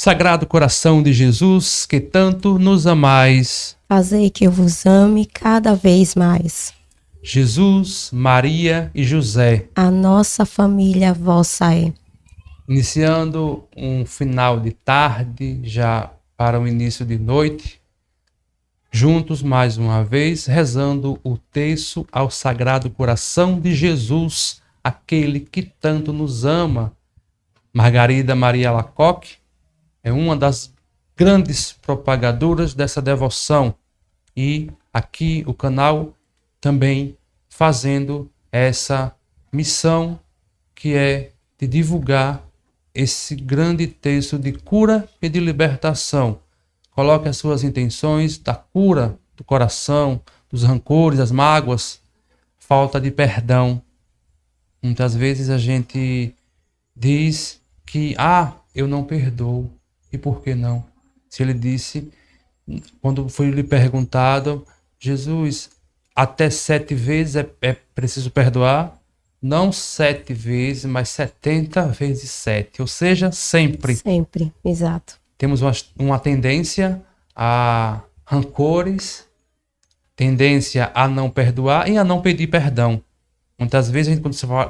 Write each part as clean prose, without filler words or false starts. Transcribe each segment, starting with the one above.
Sagrado coração de Jesus, que tanto nos amais. Fazei que eu vos ame cada vez mais. Jesus, Maria e José. A nossa família vossa é. Iniciando um final de tarde, já para o início de noite, juntos mais uma vez, rezando o terço ao Sagrado Coração de Jesus, aquele que tanto nos ama. Margarida Maria Alacoque é uma das grandes propagadoras dessa devoção e aqui o canal também fazendo essa missão que é de divulgar esse grande texto de cura e de libertação. Coloque as suas intenções da cura do coração, dos rancores, das mágoas, falta de perdão. Muitas vezes a gente diz que, eu não perdoo. E por que não? Se ele disse, quando foi lhe perguntado, Jesus, até 7 vezes é preciso perdoar? Não 7 vezes, mas 70 vezes 7. Ou seja, sempre. Sempre, exato. Temos uma tendência a rancores, tendência a não perdoar e a não pedir perdão. Muitas vezes,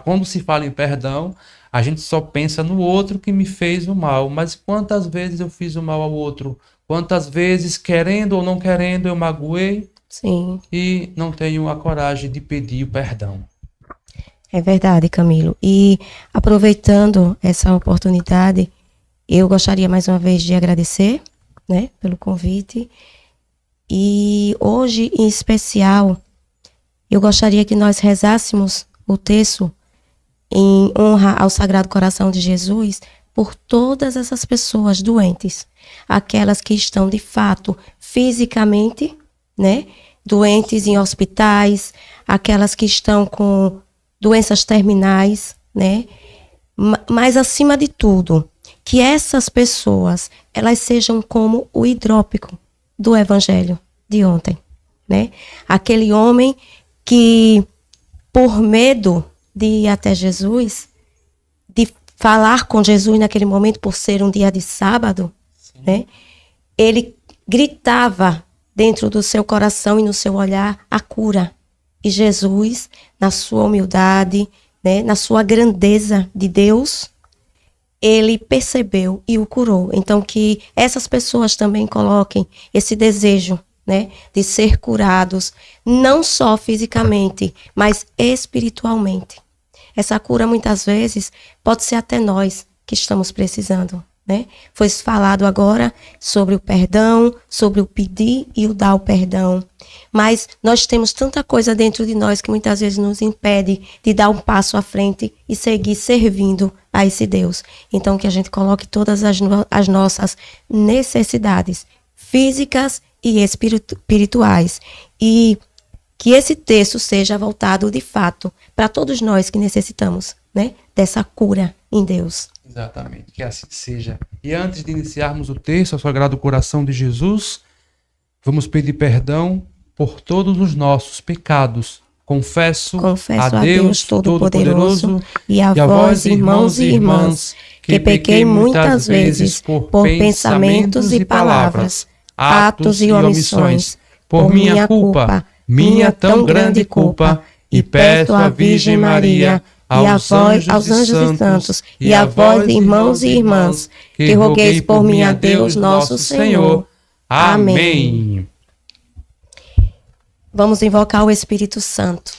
quando se fala em perdão, a gente só pensa no outro que me fez o mal. Mas quantas vezes eu fiz o mal ao outro? Quantas vezes, querendo ou não querendo, eu magoei? Sim. E não tenho a coragem de pedir o perdão. É verdade, Camilo. E aproveitando essa oportunidade, eu gostaria mais uma vez de agradecer, né, pelo convite. E hoje, em especial, eu gostaria que nós rezássemos o terço em honra ao Sagrado Coração de Jesus por todas essas pessoas doentes, aquelas que estão de fato fisicamente, né, doentes em hospitais, aquelas que estão com doenças terminais, né, mas acima de tudo, que essas pessoas, elas sejam como o hidrópico do Evangelho de ontem, né, aquele homem que por medo de ir até Jesus, de falar com Jesus naquele momento, por ser um dia de sábado, né, ele gritava dentro do seu coração e no seu olhar a cura. E Jesus, na sua humildade, né, na sua grandeza de Deus, ele percebeu e o curou. Então que essas pessoas também coloquem esse desejo, né, de ser curados, não só fisicamente, mas espiritualmente. Essa cura muitas vezes pode ser até nós que estamos precisando, né? Foi falado agora sobre o perdão, sobre o pedir e o dar o perdão. Mas nós temos tanta coisa dentro de nós que muitas vezes nos impede de dar um passo à frente e seguir servindo a esse Deus. Então que a gente coloque todas as nossas necessidades físicas e espirituais. E que esse texto seja voltado de fato para todos nós que necessitamos, né, dessa cura em Deus. Exatamente, que assim seja. E antes de iniciarmos o texto ao Sagrado Coração de Jesus, vamos pedir perdão por todos os nossos pecados. Confesso a Deus Todo-Poderoso e a vós, irmãos e irmãs, que pequei muitas vezes por pensamentos e palavras, atos e omissões, por minha culpa, minha tão grande culpa, e peço à Virgem Maria, aos anjos e santos, e a vós, irmãos e irmãs, que rogueis por mim a Deus nosso Senhor. Amém. Vamos invocar o Espírito Santo,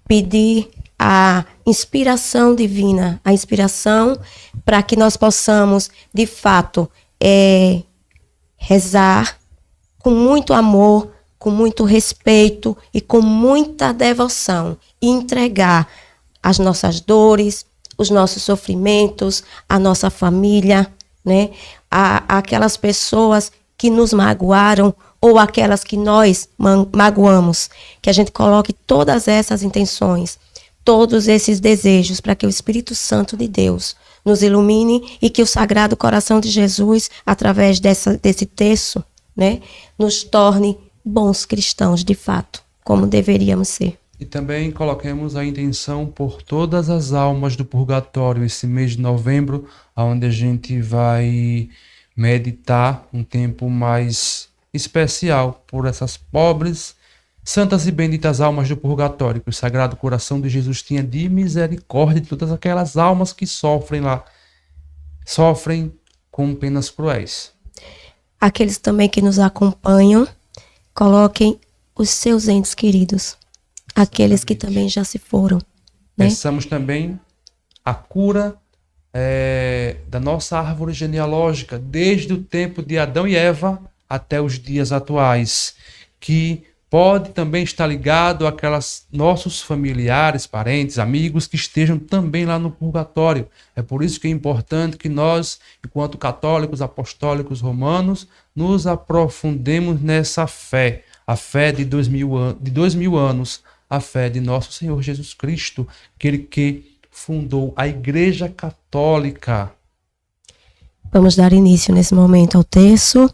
pedir a inspiração divina, a inspiração para que nós possamos, de fato, rezar com muito amor, com muito respeito e com muita devoção, e entregar as nossas dores, os nossos sofrimentos, a nossa família, né? Aquelas pessoas que nos magoaram ou aquelas que nós magoamos, que a gente coloque todas essas intenções, todos esses desejos para que o Espírito Santo de Deus nos ilumine e que o Sagrado Coração de Jesus, através desse texto, né, nos torne bons cristãos de fato, como deveríamos ser. E também coloquemos a intenção por todas as almas do purgatório, esse mês de novembro, onde a gente vai meditar um tempo mais especial por essas pobres, santas e benditas almas do purgatório, que o Sagrado Coração de Jesus tinha de misericórdia de todas aquelas almas que sofrem lá, sofrem com penas cruéis. Aqueles também que nos acompanham, coloquem os seus entes queridos, aqueles que também já se foram. Né? Pensamos também a cura da nossa árvore genealógica, desde o tempo de Adão e Eva até os dias atuais, que pode também estar ligado àquelas nossos familiares, parentes, amigos que estejam também lá no purgatório. É por isso que é importante que nós, enquanto católicos, apostólicos, romanos, nos aprofundemos nessa fé, a fé de 2000 anos, a fé de nosso Senhor Jesus Cristo, aquele que fundou a Igreja Católica. Vamos dar início nesse momento ao terço.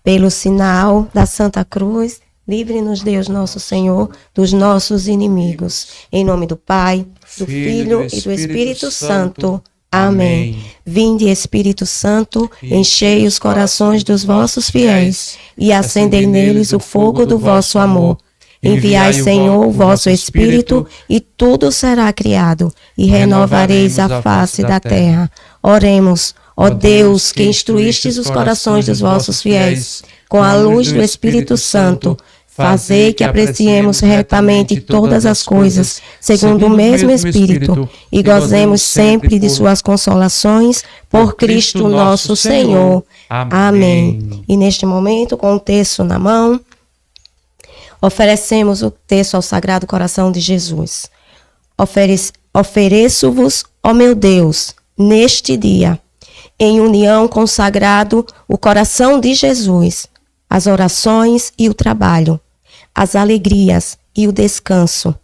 Pelo sinal da Santa Cruz, livre-nos Deus nosso Senhor dos nossos inimigos. Em nome do Pai, do Filho e do Espírito Santo. Amém. Vinde, Espírito Santo, enchei os corações dos vossos fiéis e acendei neles o fogo do vosso amor. Enviai, Senhor, o vosso Espírito, e tudo será criado, e renovareis a face da terra. Oremos, ó Deus, que instruístes os corações dos vossos fiéis, com a luz do Espírito Santo, fazei que apreciemos retamente todas as coisas, segundo o mesmo Espírito, e gozemos sempre de suas consolações, por Cristo nosso Senhor. Amém. E neste momento, com o terço na mão, oferecemos o terço ao Sagrado Coração de Jesus. Ofereço-vos, ó meu Deus, neste dia, em união com o Sagrado, o coração de Jesus, as orações e o trabalho, as alegrias e o descanso,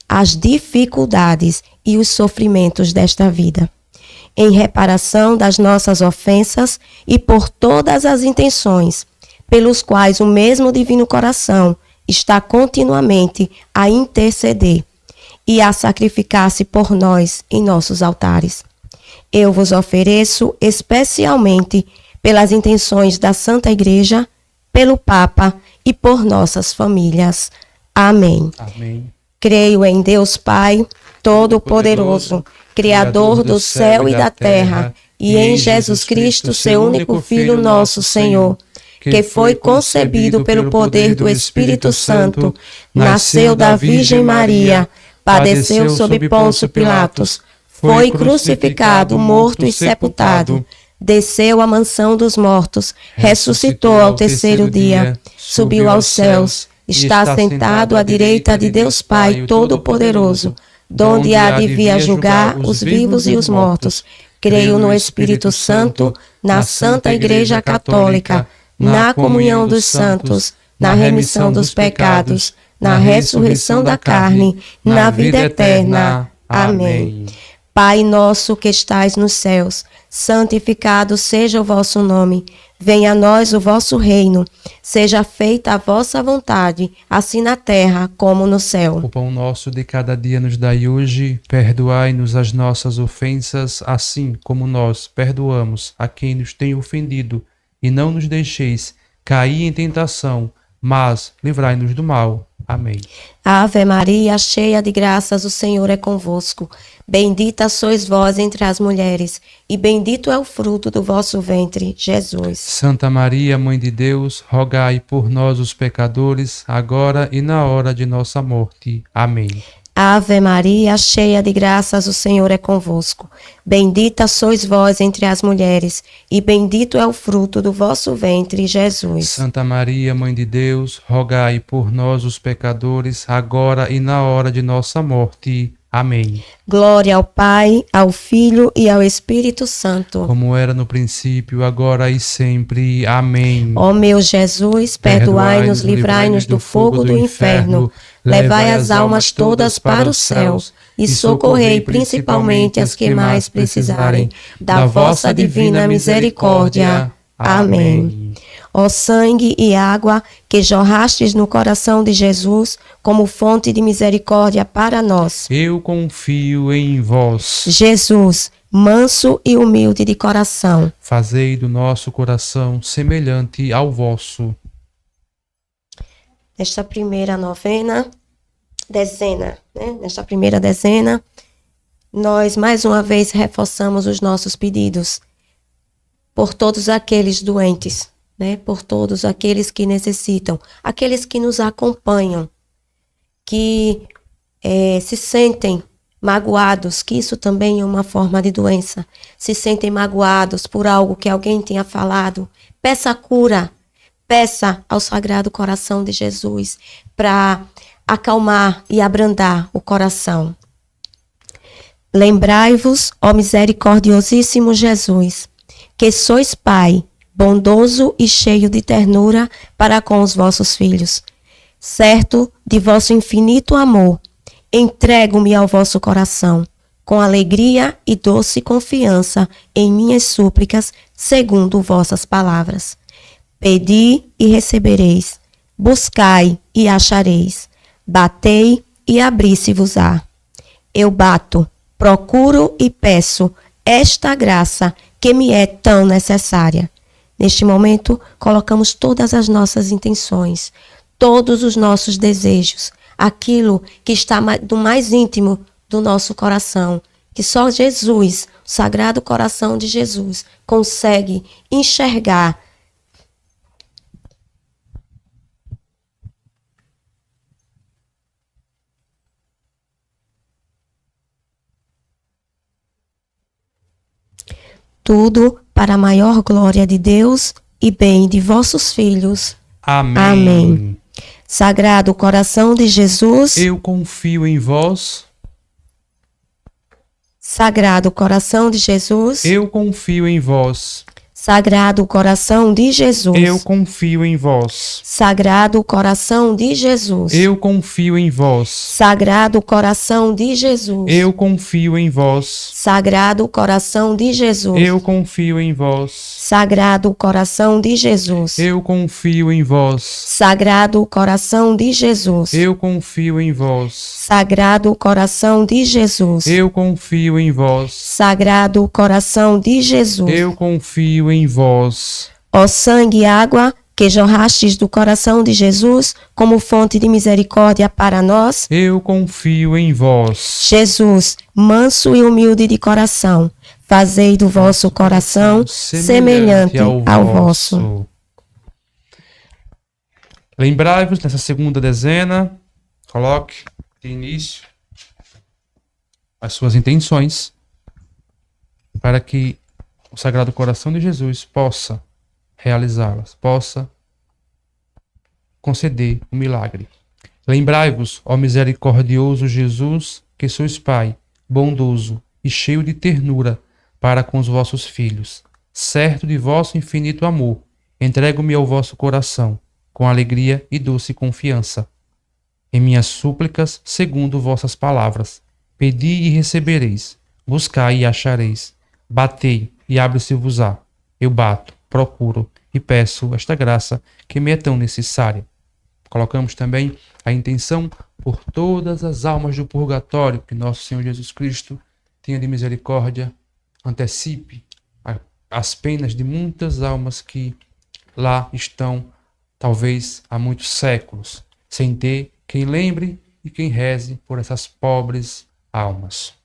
as dificuldades e os sofrimentos desta vida, em reparação das nossas ofensas e por todas as intenções, pelos quais o mesmo Divino Coração está continuamente a interceder e a sacrificar-se por nós em nossos altares. Eu vos ofereço especialmente pelas intenções da Santa Igreja, pelo Papa e por nossas famílias. Amém. Amém. Creio em Deus Pai, Todo-Poderoso, Criador do céu e da terra, e em Jesus Cristo, seu único Filho, nosso Senhor, que foi concebido pelo poder do Espírito Santo, nasceu da Virgem Maria, padeceu sob Pôncio Pilatos, foi crucificado, morto e sepultado, desceu à mansão dos mortos, ressuscitou ao terceiro dia, subiu aos céus, está sentado à direita de Deus Pai Todo-Poderoso, donde há de vir a julgar os vivos e os mortos. Creio no Espírito Santo, na Santa Igreja Católica, na comunhão dos santos, na remissão dos pecados, na ressurreição da carne, na vida eterna. Amém. Pai nosso que estais nos céus, santificado seja o vosso nome. Venha a nós o vosso reino. Seja feita a vossa vontade, assim na terra como no céu. O pão nosso de cada dia nos dai hoje. Perdoai-nos as nossas ofensas, assim como nós perdoamos a quem nos tem ofendido. E não nos deixeis cair em tentação, mas livrai-nos do mal. Amém. Ave Maria, cheia de graças, o Senhor é convosco. Bendita sois vós entre as mulheres, e bendito é o fruto do vosso ventre, Jesus. Santa Maria, Mãe de Deus, rogai por nós os pecadores, agora e na hora de nossa morte. Amém. Ave Maria, cheia de graças, o Senhor é convosco. Bendita sois vós entre as mulheres, e bendito é o fruto do vosso ventre, Jesus. Santa Maria, Mãe de Deus, rogai por nós os pecadores, agora e na hora de nossa morte. Amém. Glória ao Pai, ao Filho e ao Espírito Santo. Como era no princípio, agora e sempre. Amém. Ó meu Jesus, perdoai-nos, livrai-nos do fogo do inferno. Levai as almas todas para os céus e socorrei principalmente as que mais precisarem da vossa divina misericórdia. Amém. Ó sangue e água que jorrastes no coração de Jesus como fonte de misericórdia para nós. Eu confio em vós. Jesus, manso e humilde de coração. Fazei do nosso coração semelhante ao vosso. Nesta primeira dezena, nesta primeira dezena, nós mais uma vez reforçamos os nossos pedidos por todos aqueles doentes, por todos aqueles que necessitam, aqueles que nos acompanham, que se sentem magoados, que isso também é uma forma de doença, se sentem magoados por algo que alguém tenha falado. Peça cura, peça ao Sagrado Coração de Jesus para acalmar e abrandar o coração. Lembrai-vos, ó misericordiosíssimo Jesus, que sois Pai, bondoso e cheio de ternura para com os vossos filhos. Certo de vosso infinito amor, entrego-me ao vosso coração, com alegria e doce confiança em minhas súplicas, segundo vossas palavras. Pedi e recebereis, buscai e achareis, batei e abri-se-vos-á. Eu bato, procuro e peço esta graça que me é tão necessária. Neste momento, colocamos todas as nossas intenções, todos os nossos desejos, aquilo que está do mais íntimo do nosso coração, que só Jesus, o Sagrado Coração de Jesus, consegue enxergar. Tudo para a maior glória de Deus e bem de vossos filhos. Amém. Amém. Sagrado Coração de Jesus, eu confio em vós. Sagrado Coração de Jesus, eu confio em vós. Sagrado Coração de Jesus, eu confio em vós. Sagrado Coração de Jesus, eu confio em vós. Sagrado Coração de Jesus, eu confio em vós. Sagrado Coração de Jesus, eu confio em vós. Sagrado Coração de Jesus, eu confio em vós. Sagrado Coração de Jesus, eu confio em vós. Sagrado Coração de Jesus, eu confio em vós. Sagrado Coração de Jesus, eu confio em vós. Ó sangue e água que jorrastes do coração de Jesus como fonte de misericórdia para nós, eu confio em vós. Jesus, manso e humilde de coração, fazei do vosso coração semelhante ao vosso. Lembrai-vos, nessa segunda dezena, coloque de início as suas intenções para que o Sagrado Coração de Jesus possa realizá-las, possa conceder o milagre. Lembrai-vos, ó misericordioso Jesus, que sois Pai, bondoso e cheio de ternura para com os vossos filhos. Certo de vosso infinito amor, entrego-me ao vosso coração, com alegria e doce confiança. Em minhas súplicas, segundo vossas palavras, pedi e recebereis, buscai e achareis, batei e abre-se-vos-á. Eu bato, procuro e peço esta graça que me é tão necessária. Colocamos também a intenção por todas as almas do purgatório, que nosso Senhor Jesus Cristo tenha de misericórdia, antecipe as penas de muitas almas que lá estão, talvez há muitos séculos, sem ter quem lembre e quem reze por essas pobres almas.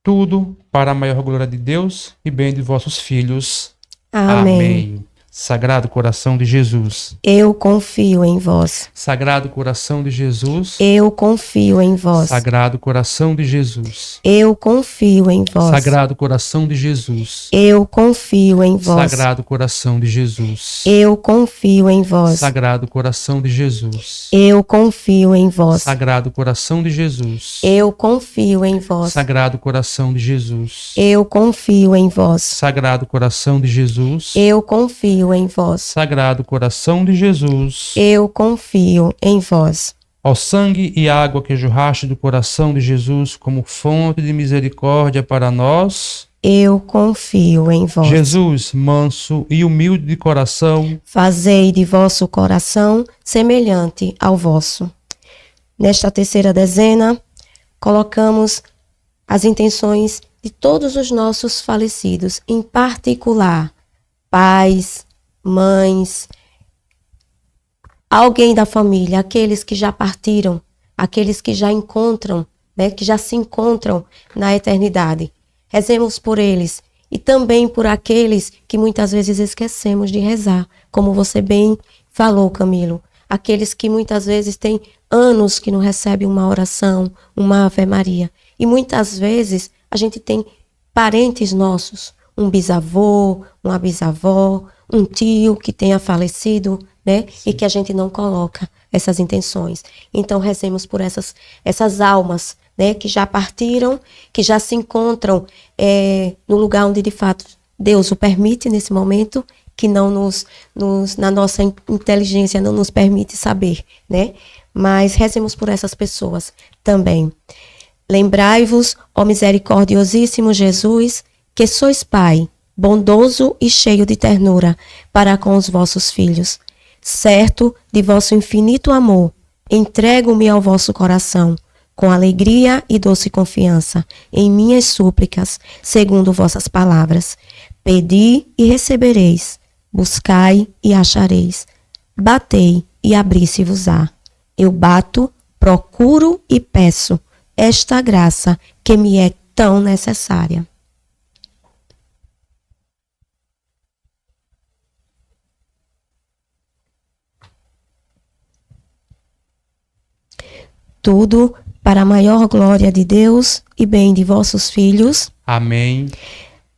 Tudo para a maior glória de Deus e bem de vossos filhos. Amém. Amém. Sagrado Coração de Jesus, eu confio em vós. Sagrado Coração de Jesus, eu confio em vós. Sagrado Coração de Jesus, eu confio em vós. Sagrado Coração de Jesus, eu confio em vós. Sagrado Coração de Jesus, eu confio em vós. Sagrado Coração de Jesus, eu confio em vós. Sagrado Coração de Jesus, eu confio em vós. Sagrado Coração de Jesus, eu confio em vós. Sagrado Coração de Jesus, eu confio em vós. Sagrado Coração de Jesus, eu confio em vós. Ó sangue e água que jorraste do coração de Jesus como fonte de misericórdia para nós, eu confio em vós. Jesus, manso e humilde de coração, fazei de vosso coração semelhante ao vosso. Nesta terceira dezena, colocamos as intenções de todos os nossos falecidos, em particular, pais, mães, alguém da família, aqueles que já partiram, aqueles que já encontram, né, que já se encontram na eternidade. Rezemos por eles e também por aqueles que muitas vezes esquecemos de rezar, como você bem falou, Camilo. Aqueles que muitas vezes têm anos que não recebem uma oração, uma Ave Maria. E muitas vezes a gente tem parentes nossos, um bisavô, uma bisavó, um tio que tenha falecido, né? E que a gente não coloca essas intenções. Então rezemos por essas almas, né? Que já partiram, que já se encontram no lugar onde de fato Deus o permite nesse momento, que não na nossa inteligência não nos permite saber, né? Mas rezemos por essas pessoas também. Lembrai-vos, ó misericordiosíssimo Jesus, que sois Pai, bondoso e cheio de ternura para com os vossos filhos. Certo de vosso infinito amor, entrego-me ao vosso coração, com alegria e doce confiança, em minhas súplicas, segundo vossas palavras. Pedi e recebereis, buscai e achareis, batei e abri-se-vos-á. Eu bato, procuro e peço esta graça que me é tão necessária. Tudo para a maior glória de Deus e bem de vossos filhos. Amém.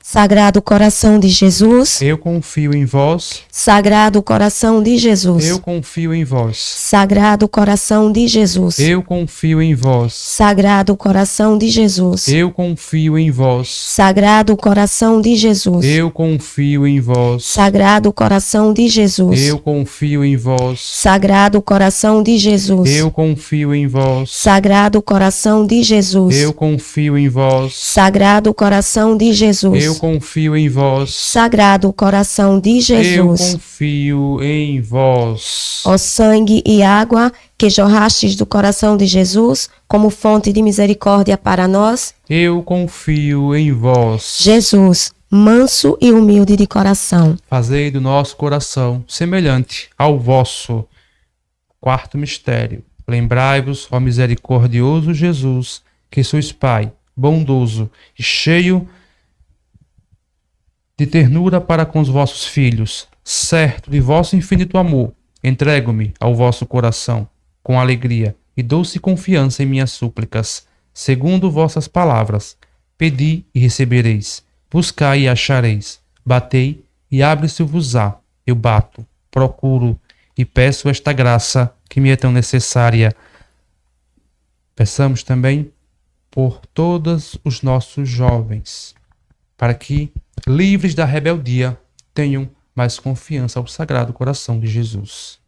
Sagrado coração de Jesus. Eu confio em vós. Sagrado coração de Jesus. Eu confio em vós. Sagrado coração de Jesus. Eu confio em vós. Sagrado coração de Jesus. Eu confio em vós. Sagrado coração de Jesus. Eu confio em vós. Sagrado coração de Jesus. Eu confio em vós. Sagrado coração de Jesus. Eu confio em vós. Sagrado coração de Jesus. Eu confio em vós. Sagrado coração de Jesus. Eu confio em vós. Sagrado coração de Jesus. Eu confio em vós. Ó sangue e água que jorrastes do coração de Jesus como fonte de misericórdia para nós. Eu confio em vós. Jesus, manso e humilde de coração. Fazei do nosso coração semelhante ao vosso. Quarto mistério. Lembrai-vos, ó misericordioso Jesus, que sois Pai, bondoso e cheio de ternura para com os vossos filhos. Certo de vosso infinito amor, entrego-me ao vosso coração, com alegria e doce confiança em minhas súplicas, segundo vossas palavras. Pedi e recebereis, buscai e achareis, batei e abre-se-vos-á. Eu bato, procuro e peço esta graça que me é tão necessária. Peçamos também por todos os nossos jovens, para que, livres da rebeldia, tenham mais confiança ao Sagrado Coração de Jesus.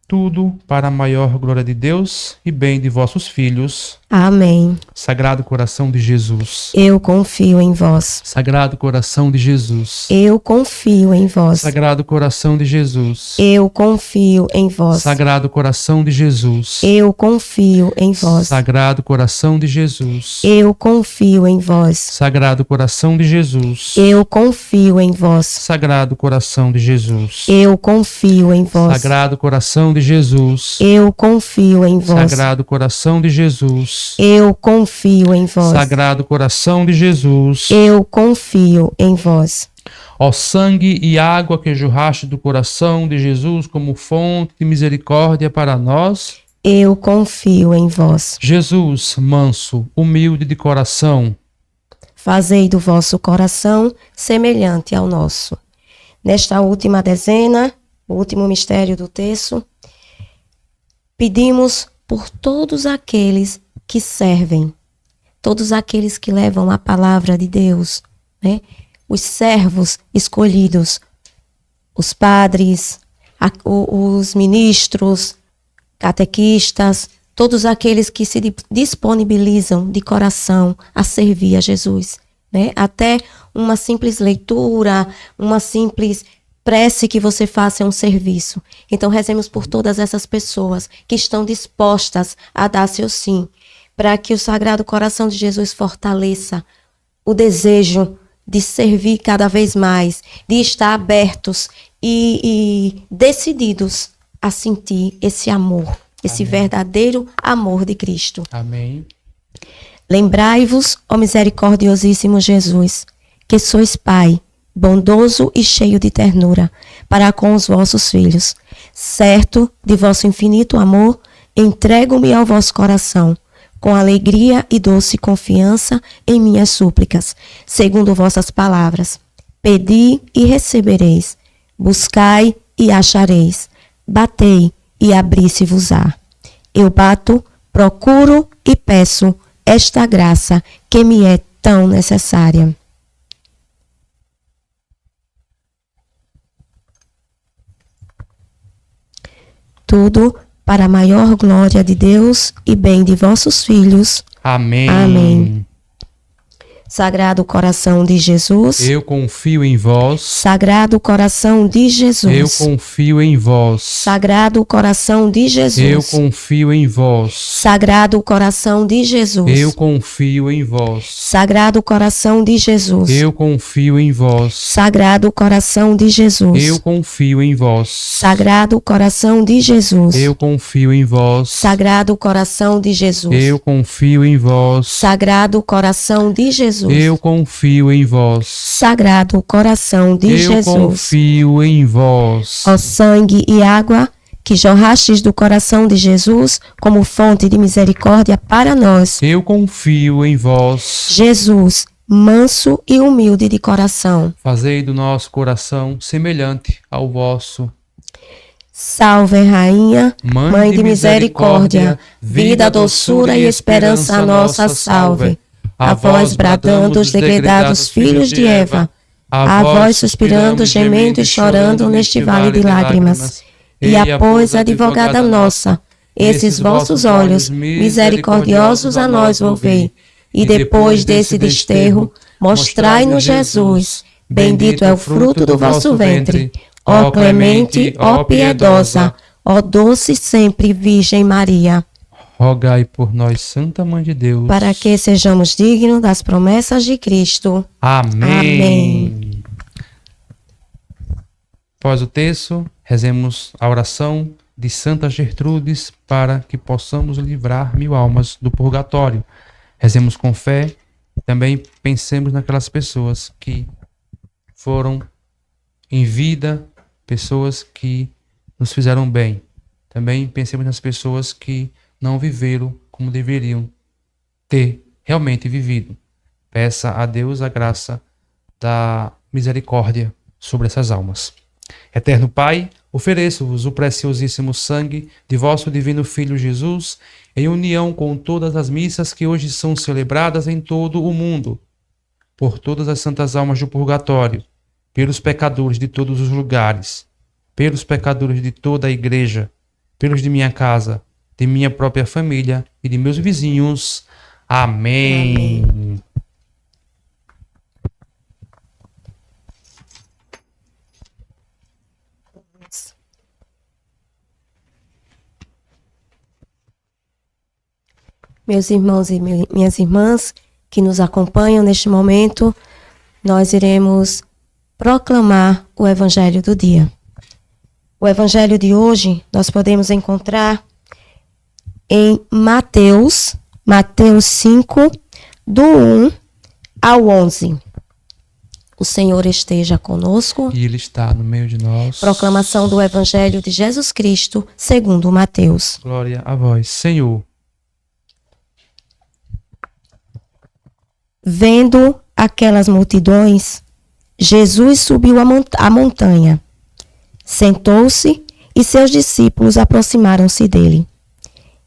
Tudo para a maior glória de Deus e bem de vossos filhos. Amém. Sagrado Coração de Jesus. Eu confio em vós. Sagrado Coração de Jesus. Eu confio em vós. Sagrado Coração de Jesus. Eu confio em vós. Sagrado Coração de Jesus. Eu confio em vós. Sagrado Coração de Jesus. Eu confio em vós. Sagrado Coração de Jesus. Eu confio em vós. Sagrado Coração de Jesus. Eu confio em vós. Sagrado Coração de Jesus. Eu confio em vós. Sagrado Coração de Jesus. Eu confio em vós. Sagrado Coração de Jesus. Eu confio em vós. Ó sangue e água que jorraste do coração de Jesus como fonte de misericórdia para nós. Eu confio em vós. Jesus, manso, humilde de coração. Fazei do vosso coração semelhante ao nosso. Nesta última dezena, o último mistério do terço, pedimos por todos aqueles que servem, todos aqueles que levam a palavra de Deus, né? Os servos escolhidos, os padres, os ministros, catequistas, todos aqueles que se disponibilizam de coração a servir a Jesus, né? Até uma simples leitura, uma simples prece que você faça é um serviço. Então rezemos por todas essas pessoas que estão dispostas a dar seu sim. para que o Sagrado Coração de Jesus fortaleça o desejo de servir cada vez mais, de estar abertos e decididos a sentir esse amor, esse verdadeiro amor de Cristo. Amém. Lembrai-vos, ó misericordiosíssimo Jesus, que sois Pai, bondoso e cheio de ternura, para com os vossos filhos. Certo de vosso infinito amor, entrego-me ao vosso coração, com alegria e doce confiança em minhas súplicas, segundo vossas palavras. Pedi e recebereis, buscai e achareis, batei e abri-se-vos-á. Eu bato, procuro e peço esta graça que me é tão necessária. Tudo para a maior glória de Deus e bem de vossos filhos. Amém. Amém. Sagrado Coração de Jesus. Eu confio em vós. Sagrado Coração de Jesus. Eu confio em vós. Sagrado Coração de Jesus. Eu confio em vós. Sagrado Coração de Jesus. Eu confio em vós. Sagrado Coração de Jesus. Eu confio em vós. Sagrado Coração de Jesus. Eu confio em vós. Sagrado Coração de Jesus. Eu confio em vós. Sagrado Coração de Jesus. Eu confio em vós. Sagrado Coração de Jesus. Eu confio em vós. Sagrado Coração de Jesus. Eu confio em vós. Ó sangue e água que jorrastes do coração de Jesus como fonte de misericórdia para nós. Eu confio em vós. Jesus, manso e humilde de coração. Fazei do nosso coração semelhante ao vosso. Salve, Rainha, Mãe de misericórdia, vida, doçura e esperança nossa, salve. A vós bradando os degredados filhos de Eva, a vós suspirando, gemendo e chorando neste vale de lágrimas. E após, advogada nossa, esses vossos olhos misericordiosos a nós volvei. E depois desse desterro, mostrai-nos Jesus. Bendito é o fruto do vosso ventre. Ó clemente, ó piedosa, ó doce sempre Virgem Maria. Rogai por nós, Santa Mãe de Deus, para que sejamos dignos das promessas de Cristo. Amém. Amém. Após o texto, rezemos a oração de Santa Gertrudes para que possamos livrar 1000 almas do purgatório. Rezemos com fé e também pensemos naquelas pessoas que foram em vida, pessoas que nos fizeram bem. Também pensemos nas pessoas que não viveram como deveriam ter realmente vivido. Peça a Deus a graça da misericórdia sobre essas almas. Eterno Pai, ofereço-vos o preciosíssimo sangue de vosso divino Filho Jesus, em união com todas as missas que hoje são celebradas em todo o mundo, por todas as santas almas do purgatório, pelos pecadores de todos os lugares, pelos pecadores de toda a igreja, pelos de minha casa, de minha própria família e de meus vizinhos. Amém. Amém. Meus irmãos e minhas irmãs que nos acompanham neste momento, nós iremos proclamar o Evangelho do dia. O Evangelho de hoje nós podemos encontrar em Mateus 5, do 1 ao 11. O Senhor esteja conosco. E Ele está no meio de nós. Proclamação do Evangelho de Jesus Cristo, segundo Mateus. Glória a vós, Senhor. Vendo aquelas multidões, Jesus subiu a montanha, sentou-se e seus discípulos aproximaram-se dele.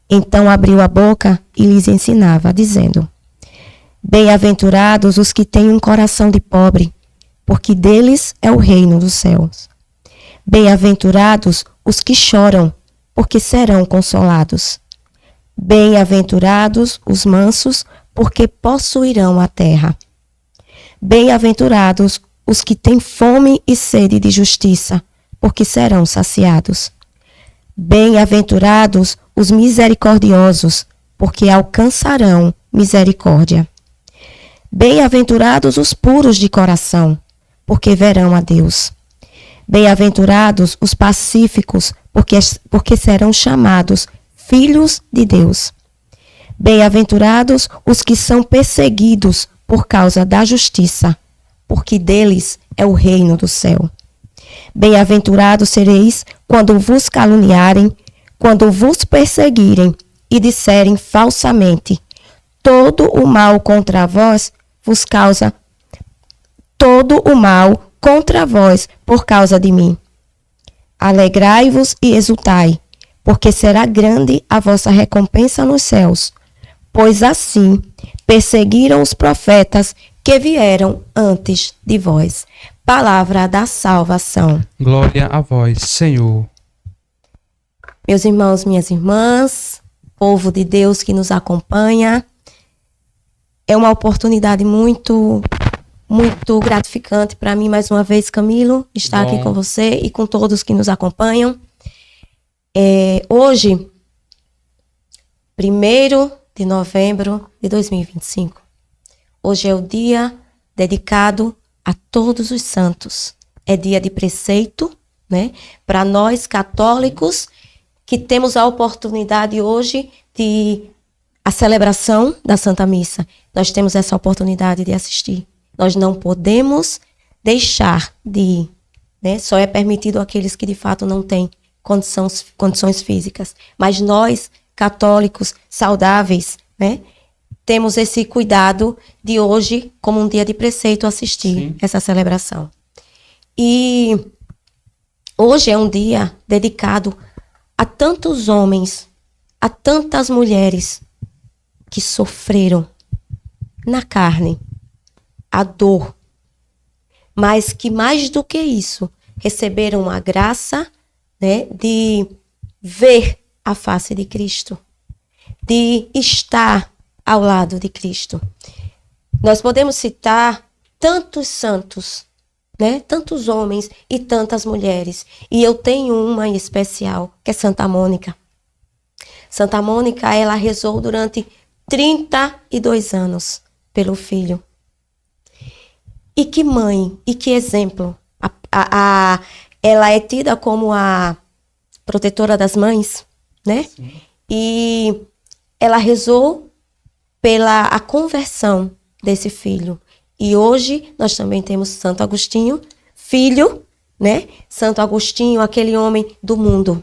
Então abriu a boca e lhes ensinava, dizendo: Bem-aventurados os que têm um coração de pobre, porque deles é o reino dos céus. Bem-aventurados os que choram, porque serão consolados. Bem-aventurados os mansos, porque possuirão a terra. Bem-aventurados os que têm fome e sede de justiça, porque serão saciados. Bem-aventurados os misericordiosos, porque alcançarão misericórdia. Bem-aventurados os puros de coração, porque verão a Deus. Bem-aventurados os pacíficos, porque serão chamados filhos de Deus. Bem-aventurados os que são perseguidos por causa da justiça, porque deles é o reino do céu. Bem-aventurados sereis quando vos caluniarem, quando vos perseguirem e disserem falsamente todo o mal contra vós vos causa todo o mal contra vós por causa de mim. Alegrai-vos e exultai, porque será grande a vossa recompensa nos céus, pois assim perseguiram os profetas que vieram antes de vós. Palavra da salvação. Glória a vós, Senhor. Meus irmãos, minhas irmãs, povo de Deus que nos acompanha, é uma oportunidade muito gratificante para mim, mais uma vez, Camilo, estar aqui com você e com todos que nos acompanham. Hoje, 1º de novembro de 2025, hoje é o dia dedicado a todos os santos. É dia de preceito, né? Para nós católicos que temos a oportunidade hoje de a celebração da Santa Missa. Nós temos essa oportunidade de assistir. Nós não podemos deixar de ir, né? Só é permitido àqueles que de fato não têm condições físicas. Mas nós, católicos saudáveis, né, temos esse cuidado de hoje, como um dia de preceito, assistir essa celebração. E hoje é um dia dedicado a tantos homens, a tantas mulheres que sofreram na carne a dor, mas que mais do que isso, receberam a graça, né, de ver a face de Cristo, de estar ao lado de Cristo. Nós podemos citar tantos santos, né, tantos homens e tantas mulheres, e eu tenho uma em especial, que é Santa Mônica. Santa Mônica, ela rezou durante 32 anos pelo filho. E que mãe, e que exemplo. Ela é tida como a protetora das mães, né? Sim. E ela rezou pela conversão desse filho. E hoje nós também temos Santo Agostinho, filho, né? Santo Agostinho, aquele homem do mundo,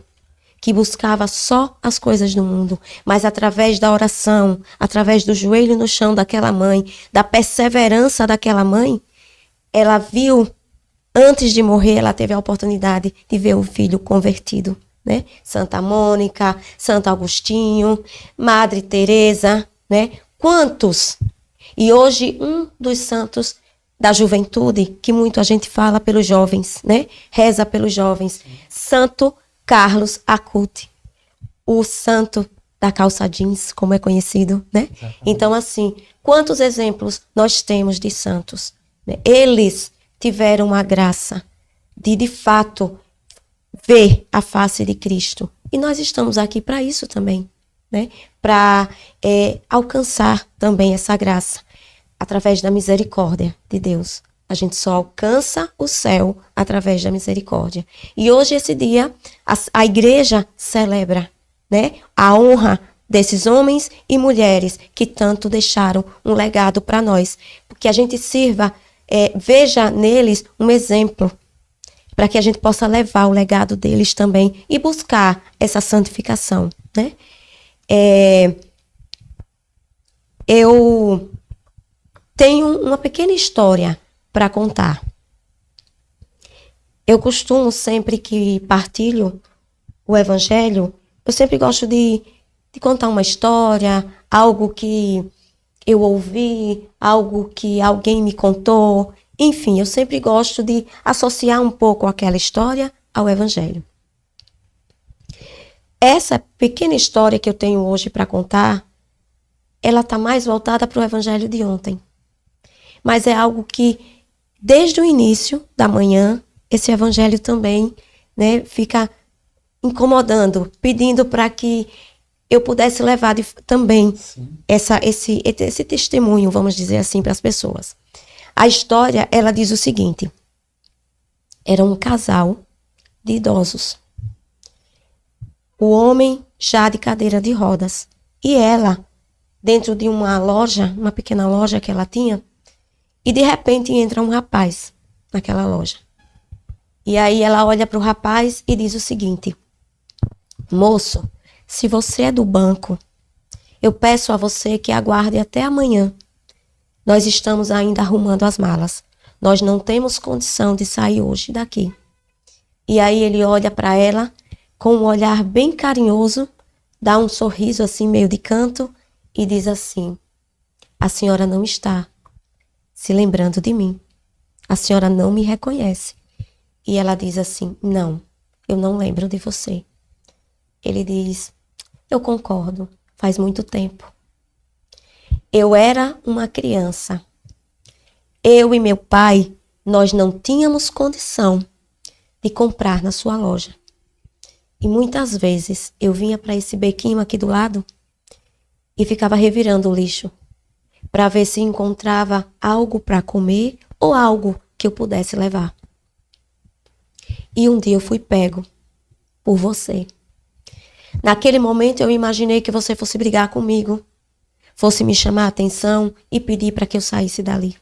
que buscava só as coisas do mundo, mas através da oração, através do joelho no chão daquela mãe, da perseverança daquela mãe, ela viu, antes de morrer, ela teve a oportunidade de ver o filho convertido, né? Santa Mônica, Santo Agostinho, Madre Teresa, né? Quantos? E hoje, um dos santos da juventude, que muito a gente fala pelos jovens, né? Reza pelos jovens, Santo Carlos Acuti, o santo da calça jeans, como é conhecido, né? Exatamente. Então, assim, quantos exemplos nós temos de santos, né? Eles tiveram a graça de fato, ver a face de Cristo. E nós estamos aqui para isso também, né? Para alcançar também essa graça, através da misericórdia de Deus. A gente só alcança o céu através da misericórdia. E hoje, esse dia, a igreja celebra, né, a honra desses homens e mulheres que tanto deixaram um legado para nós. Porque a gente sirva, veja neles um exemplo, para que a gente possa levar o legado deles também e buscar essa santificação, né? Eu tenho uma pequena história para contar. Eu costumo, sempre que partilho o evangelho, eu sempre gosto de contar uma história, algo que eu ouvi, algo que alguém me contou. Enfim, eu sempre gosto de associar um pouco aquela história ao evangelho. Essa pequena história que eu tenho hoje para contar, ela está mais voltada para o evangelho de ontem. Mas é algo que, desde o início da manhã, esse evangelho também, né, fica incomodando, pedindo para que eu pudesse levar também esse testemunho, vamos dizer assim, para as pessoas. A história, ela diz o seguinte: era um casal de idosos. O homem já de cadeira de rodas. E ela, dentro de uma loja, uma pequena loja que ela tinha, e de repente entra um rapaz naquela loja. E aí ela olha para o rapaz e diz o seguinte: moço, se você é do banco, eu peço a você que aguarde até amanhã. Nós estamos ainda arrumando as malas. Nós não temos condição de sair hoje daqui. E aí ele olha para ela com um olhar bem carinhoso, dá um sorriso assim meio de canto e diz assim: a senhora não está se lembrando de mim. A senhora não me reconhece. E ela diz assim: não, eu não lembro de você. Ele diz: eu concordo, faz muito tempo. Eu era uma criança. Eu e meu pai, nós não tínhamos condição de comprar na sua loja. E muitas vezes eu vinha para esse bequinho aqui do lado e ficava revirando o lixo para ver se encontrava algo para comer ou algo que eu pudesse levar. E um dia eu fui pego por você. Naquele momento eu imaginei que você fosse brigar comigo, fosse me chamar a atenção e pedir para que eu saísse dali.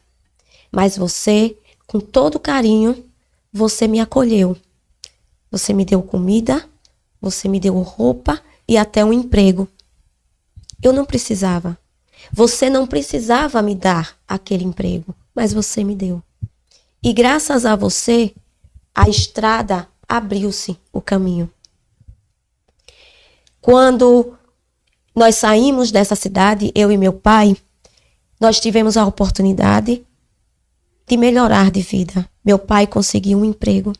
Mas você, com todo carinho, você me acolheu. Você me deu comida, você me deu roupa e até um emprego. Eu não precisava. Você não precisava me dar aquele emprego, mas você me deu. E graças a você, a estrada abriu-se o caminho. Quando nós saímos dessa cidade, eu e meu pai, nós tivemos a oportunidade de melhorar de vida. Meu pai conseguiu um emprego.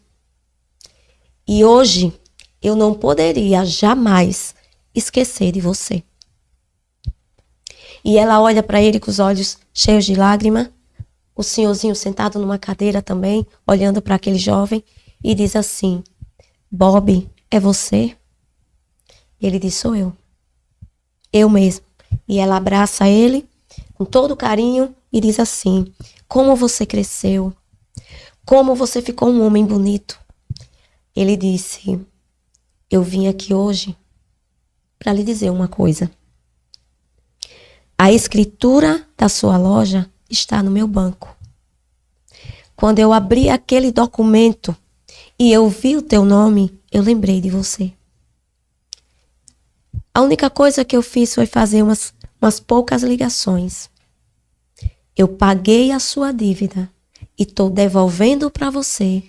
E hoje, eu não poderia jamais esquecer de você. E ela olha para ele com os olhos cheios de lágrima, o senhorzinho sentado numa cadeira também, olhando para aquele jovem, e diz assim: Bob, é você? Ele diz: sou eu. Eu mesmo. E ela abraça ele com todo carinho e diz assim: como você cresceu, como você ficou um homem bonito. Ele disse: eu vim aqui hoje para lhe dizer uma coisa. A escritura da sua loja está no meu banco. Quando eu abri aquele documento e eu vi o teu nome, eu lembrei de você. A única coisa que eu fiz foi fazer umas poucas ligações. Eu paguei a sua dívida e estou devolvendo para você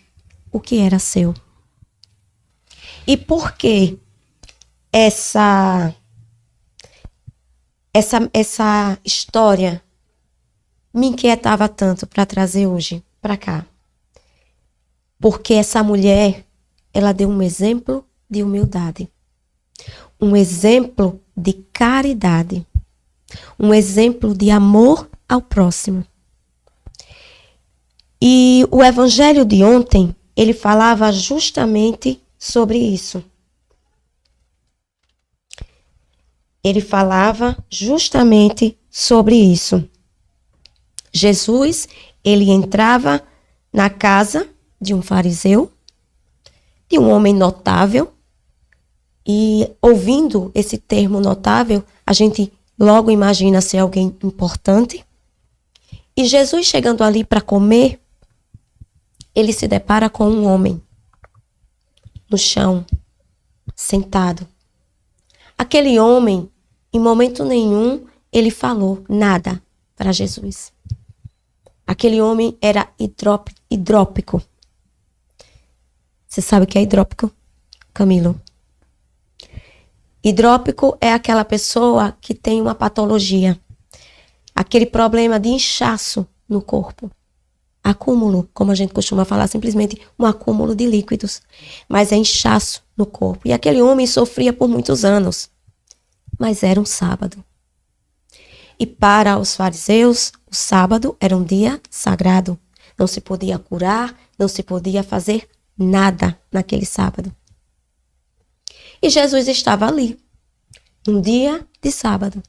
o que era seu. E por que essa história me inquietava tanto para trazer hoje para cá? Porque essa mulher, ela deu um exemplo de humildade, um exemplo de caridade, um exemplo de amor ao próximo. E o evangelho de ontem, ele falava justamente sobre isso. Ele falava justamente sobre isso. Jesus, ele entrava na casa de um fariseu, de um homem notável, e ouvindo esse termo notável, a gente logo imagina ser alguém importante. E Jesus, chegando ali para comer, ele se depara com um homem no chão, sentado. Aquele homem, em momento nenhum, ele falou nada para Jesus. Aquele homem era hidrópico. Você sabe o que é hidrópico, Camilo? Hidrópico é aquela pessoa que tem uma patologia, aquele problema de inchaço no corpo. Acúmulo, como a gente costuma falar, simplesmente um acúmulo de líquidos, mas é inchaço no corpo. E aquele homem sofria por muitos anos, mas era um sábado. E para os fariseus, o sábado era um dia sagrado. Não se podia curar, não se podia fazer nada naquele sábado. E Jesus estava ali, um dia de sábado.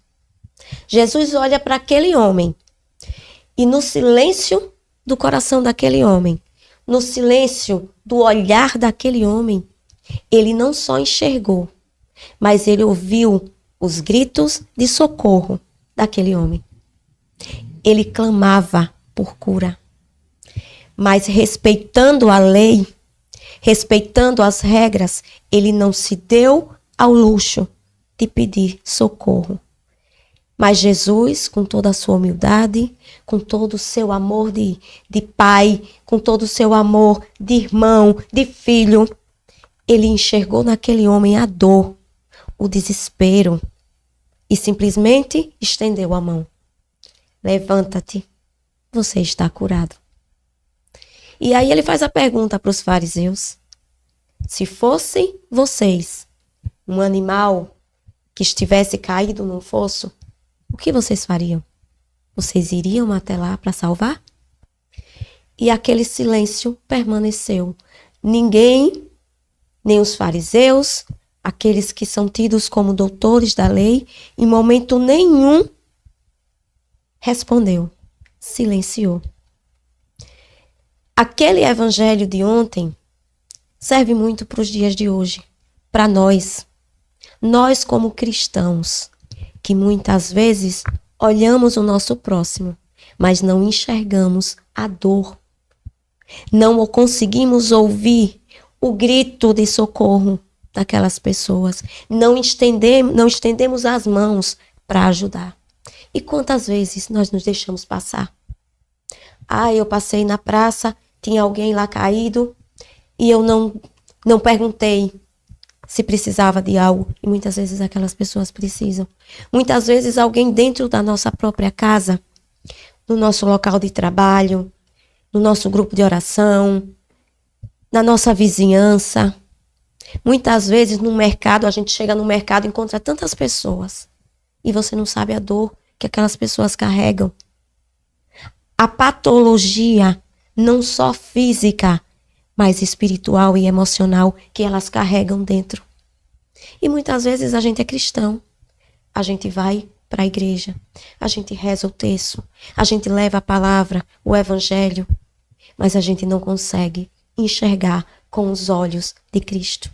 Jesus olha para aquele homem e no silêncio do coração daquele homem, no silêncio do olhar daquele homem, ele não só enxergou, mas ele ouviu os gritos de socorro daquele homem. Ele clamava por cura, mas respeitando a lei, respeitando as regras, ele não se deu ao luxo de pedir socorro. Mas Jesus, com toda a sua humildade, com todo o seu amor de pai, com todo o seu amor de irmão, de filho, ele enxergou naquele homem a dor, o desespero e simplesmente estendeu a mão. Levanta-te, você está curado. E aí ele faz a pergunta para os fariseus: se fossem vocês um animal que estivesse caído num fosso, o que vocês fariam? Vocês iriam até lá para salvar? E aquele silêncio permaneceu. Ninguém, nem os fariseus, aqueles que são tidos como doutores da lei, em momento nenhum respondeu, silenciou. Aquele evangelho de ontem serve muito para os dias de hoje, para nós. Nós como cristãos, que muitas vezes olhamos o nosso próximo, mas não enxergamos a dor. Não conseguimos ouvir o grito de socorro daquelas pessoas. Não estendemos as mãos para ajudar. E quantas vezes nós nos deixamos passar? Eu passei na praça, tinha alguém lá caído e eu não perguntei se precisava de algo. E muitas vezes aquelas pessoas precisam. Muitas vezes alguém dentro da nossa própria casa, no nosso local de trabalho, no nosso grupo de oração, na nossa vizinhança. Muitas vezes no mercado, a gente chega no mercado e encontra tantas pessoas e você não sabe a dor que aquelas pessoas carregam. A patologia, não só física, mas espiritual e emocional que elas carregam dentro. E muitas vezes a gente é cristão, a gente vai para a igreja, a gente reza o terço, a gente leva a palavra, o evangelho, mas a gente não consegue enxergar com os olhos de Cristo.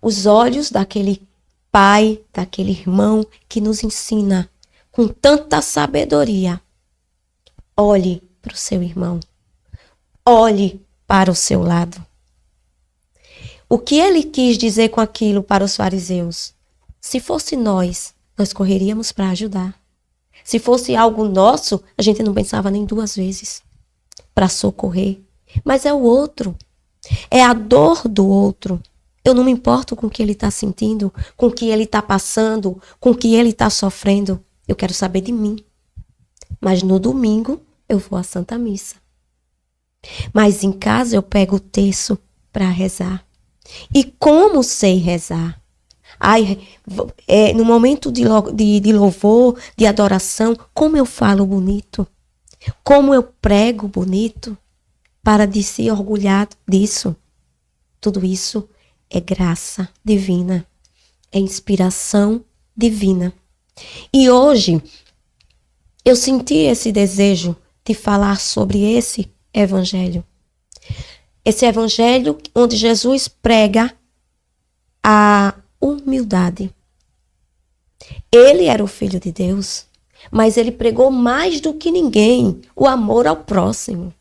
Os olhos daquele pai, daquele irmão que nos ensina com tanta sabedoria. Olhe para o seu irmão. Olhe para o seu lado. O que ele quis dizer com aquilo para os fariseus? Se fosse nós correríamos para ajudar. Se fosse algo nosso, a gente não pensava nem duas vezes para socorrer. Mas é o outro. É a dor do outro. Eu não me importo com o que ele está sentindo, com o que ele está passando, com o que ele está sofrendo. Eu quero saber de mim. Mas no domingo eu vou à Santa Missa. Mas em casa eu pego o terço para rezar. E como sei rezar? No momento de louvor, de adoração, como eu falo bonito? Como eu prego bonito? Para de se orgulhar disso. Tudo isso é graça divina. É inspiração divina. E hoje eu senti esse desejo de falar sobre esse evangelho. Esse evangelho onde Jesus prega a humildade. Ele era o Filho de Deus, mas ele pregou mais do que ninguém o amor ao próximo.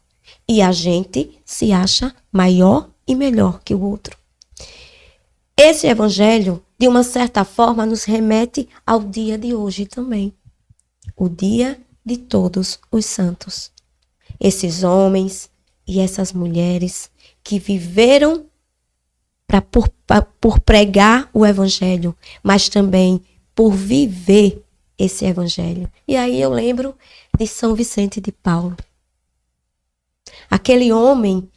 E a gente se acha maior e melhor que o outro. Esse evangelho, de uma certa forma, nos remete ao dia de hoje também. O dia de todos os santos. Esses homens e essas mulheres que viveram por pregar o evangelho, mas também por viver esse evangelho. E aí eu lembro de São Vicente de Paulo. Aquele homem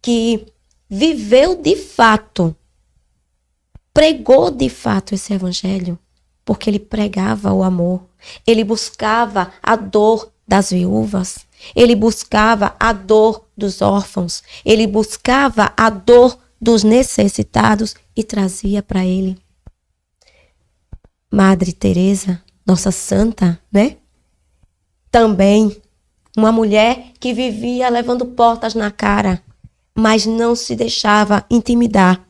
que viveu de fato, pregou de fato esse evangelho, porque ele pregava o amor, ele buscava a dor das viúvas, ele buscava a dor dos órfãos, ele buscava a dor dos necessitados e trazia para ele. Madre Teresa, nossa santa, né? Também uma mulher que vivia levando portas na cara, mas não se deixava intimidar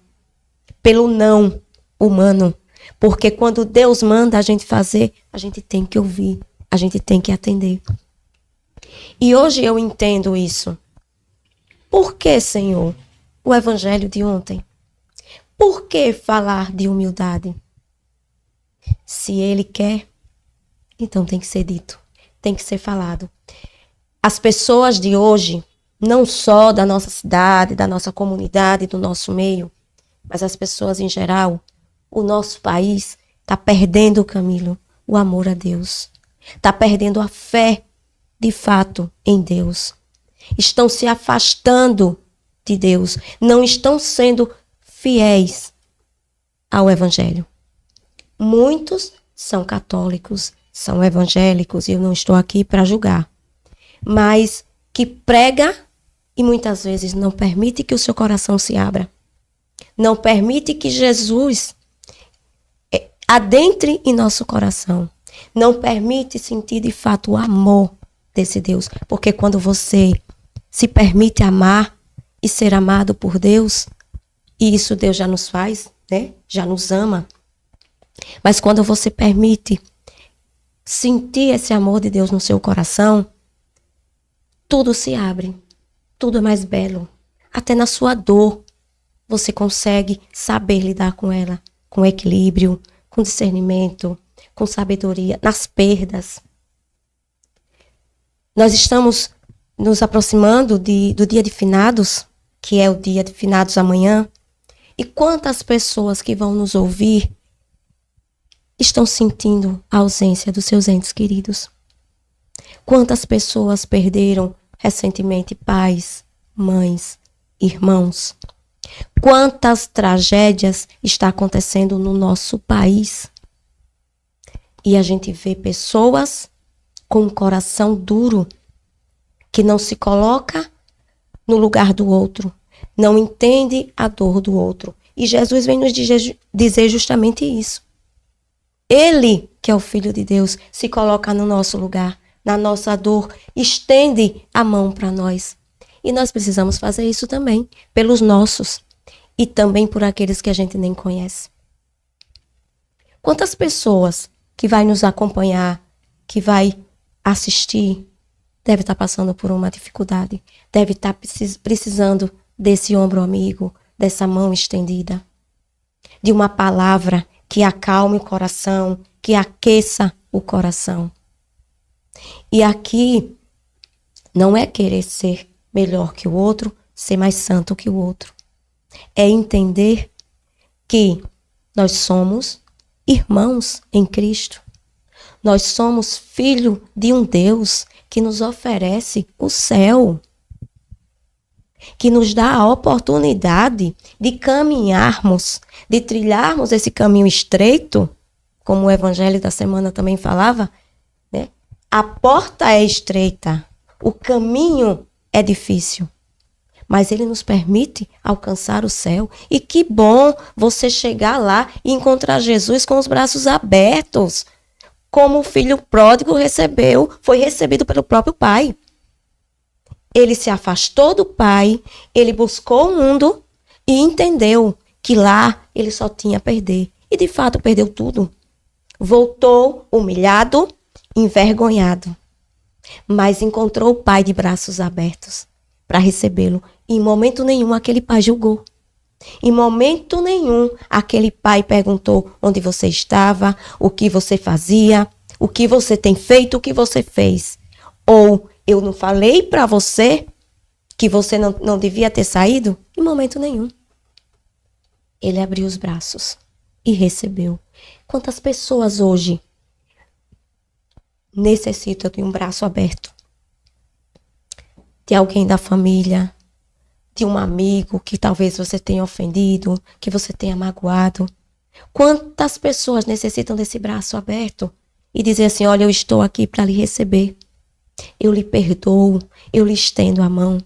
pelo não humano. Porque quando Deus manda a gente fazer, a gente tem que ouvir, a gente tem que atender. E hoje eu entendo isso. Por que, Senhor, o evangelho de ontem? Por que falar de humildade? Se Ele quer, então tem que ser dito, tem que ser falado. As pessoas de hoje, não só da nossa cidade, da nossa comunidade, do nosso meio, mas as pessoas em geral, o nosso país está perdendo, Camilo, o amor a Deus. Está perdendo a fé, de fato, em Deus. Estão se afastando de Deus. Não estão sendo fiéis ao Evangelho. Muitos são católicos, são evangélicos, e eu não estou aqui para julgar. Mas que prega e muitas vezes não permite que o seu coração se abra. Não permite que Jesus adentre em nosso coração. Não permite sentir de fato o amor desse Deus. Porque quando você se permite amar e ser amado por Deus, e isso Deus já nos faz, né? Já nos ama. Mas quando você permite sentir esse amor de Deus no seu coração, tudo se abre, tudo é mais belo. Até na sua dor, você consegue saber lidar com ela, com equilíbrio, com discernimento, com sabedoria, nas perdas. Nós estamos nos aproximando do dia de finados, que é o dia de finados amanhã, e quantas pessoas que vão nos ouvir estão sentindo a ausência dos seus entes queridos? Quantas pessoas perderam recentemente pais, mães, irmãos? Quantas tragédias está acontecendo no nosso país? E a gente vê pessoas com um coração duro, que não se coloca no lugar do outro, não entende a dor do outro. E Jesus vem nos dizer justamente isso. Ele, que é o Filho de Deus, se coloca no nosso lugar, na nossa dor, estende a mão para nós. E nós precisamos fazer isso também, pelos nossos, e também por aqueles que a gente nem conhece. Quantas pessoas que vai nos acompanhar, que vai assistir, deve estar passando por uma dificuldade, deve estar precisando desse ombro amigo, dessa mão estendida, de uma palavra que acalme o coração, que aqueça o coração. E aqui não é querer ser melhor que o outro, ser mais santo que o outro. É entender que nós somos irmãos em Cristo. Nós somos filho de um Deus que nos oferece o céu, que nos dá a oportunidade de caminharmos, de trilharmos esse caminho estreito, como o Evangelho da semana também falava, né? A porta é estreita, o caminho é difícil, mas ele nos permite alcançar o céu. E que bom você chegar lá e encontrar Jesus com os braços abertos, como o filho pródigo foi recebido pelo próprio pai. Ele se afastou do pai, ele buscou o mundo e entendeu que lá ele só tinha a perder. E de fato perdeu tudo. Voltou humilhado, envergonhado. Mas encontrou o pai de braços abertos para recebê-lo. Em momento nenhum aquele pai julgou. Em momento nenhum aquele pai perguntou onde você estava, o que você fazia, o que você tem feito, o que você fez. Ou eu não falei para você que você não devia ter saído? Em momento nenhum. Ele abriu os braços e recebeu. Quantas pessoas hoje necessitam de um braço aberto? De alguém da família, de um amigo que talvez você tenha ofendido, que você tenha magoado. Quantas pessoas necessitam desse braço aberto e dizer assim, olha, eu estou aqui para lhe receber. Eu lhe perdoo, eu lhe estendo a mão.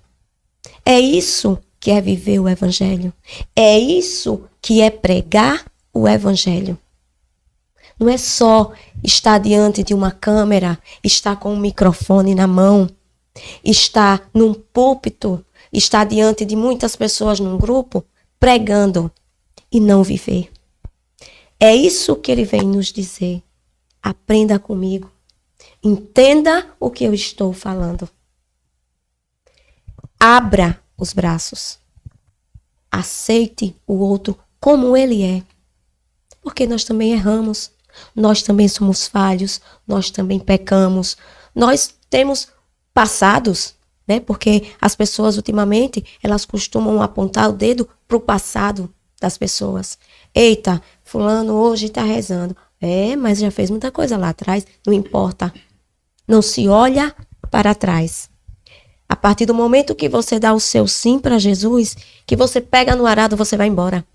É isso que é viver o Evangelho. É isso que é pregar o Evangelho. Não é só estar diante de uma câmera, estar com um microfone na mão, estar num púlpito, estar diante de muitas pessoas num grupo, pregando e não viver. É isso que ele vem nos dizer. Aprenda comigo. Entenda o que eu estou falando. Abra os braços. Aceite o outro como ele é. Porque nós também erramos. Nós também somos falhos. Nós também pecamos. Nós temos passados, né? Porque as pessoas ultimamente, elas costumam apontar o dedo para o passado das pessoas. Eita, fulano hoje está rezando. Mas já fez muita coisa lá atrás. Não importa. Não se olha para trás. A partir do momento que você dá o seu sim para Jesus, que você pega no arado, você vai embora.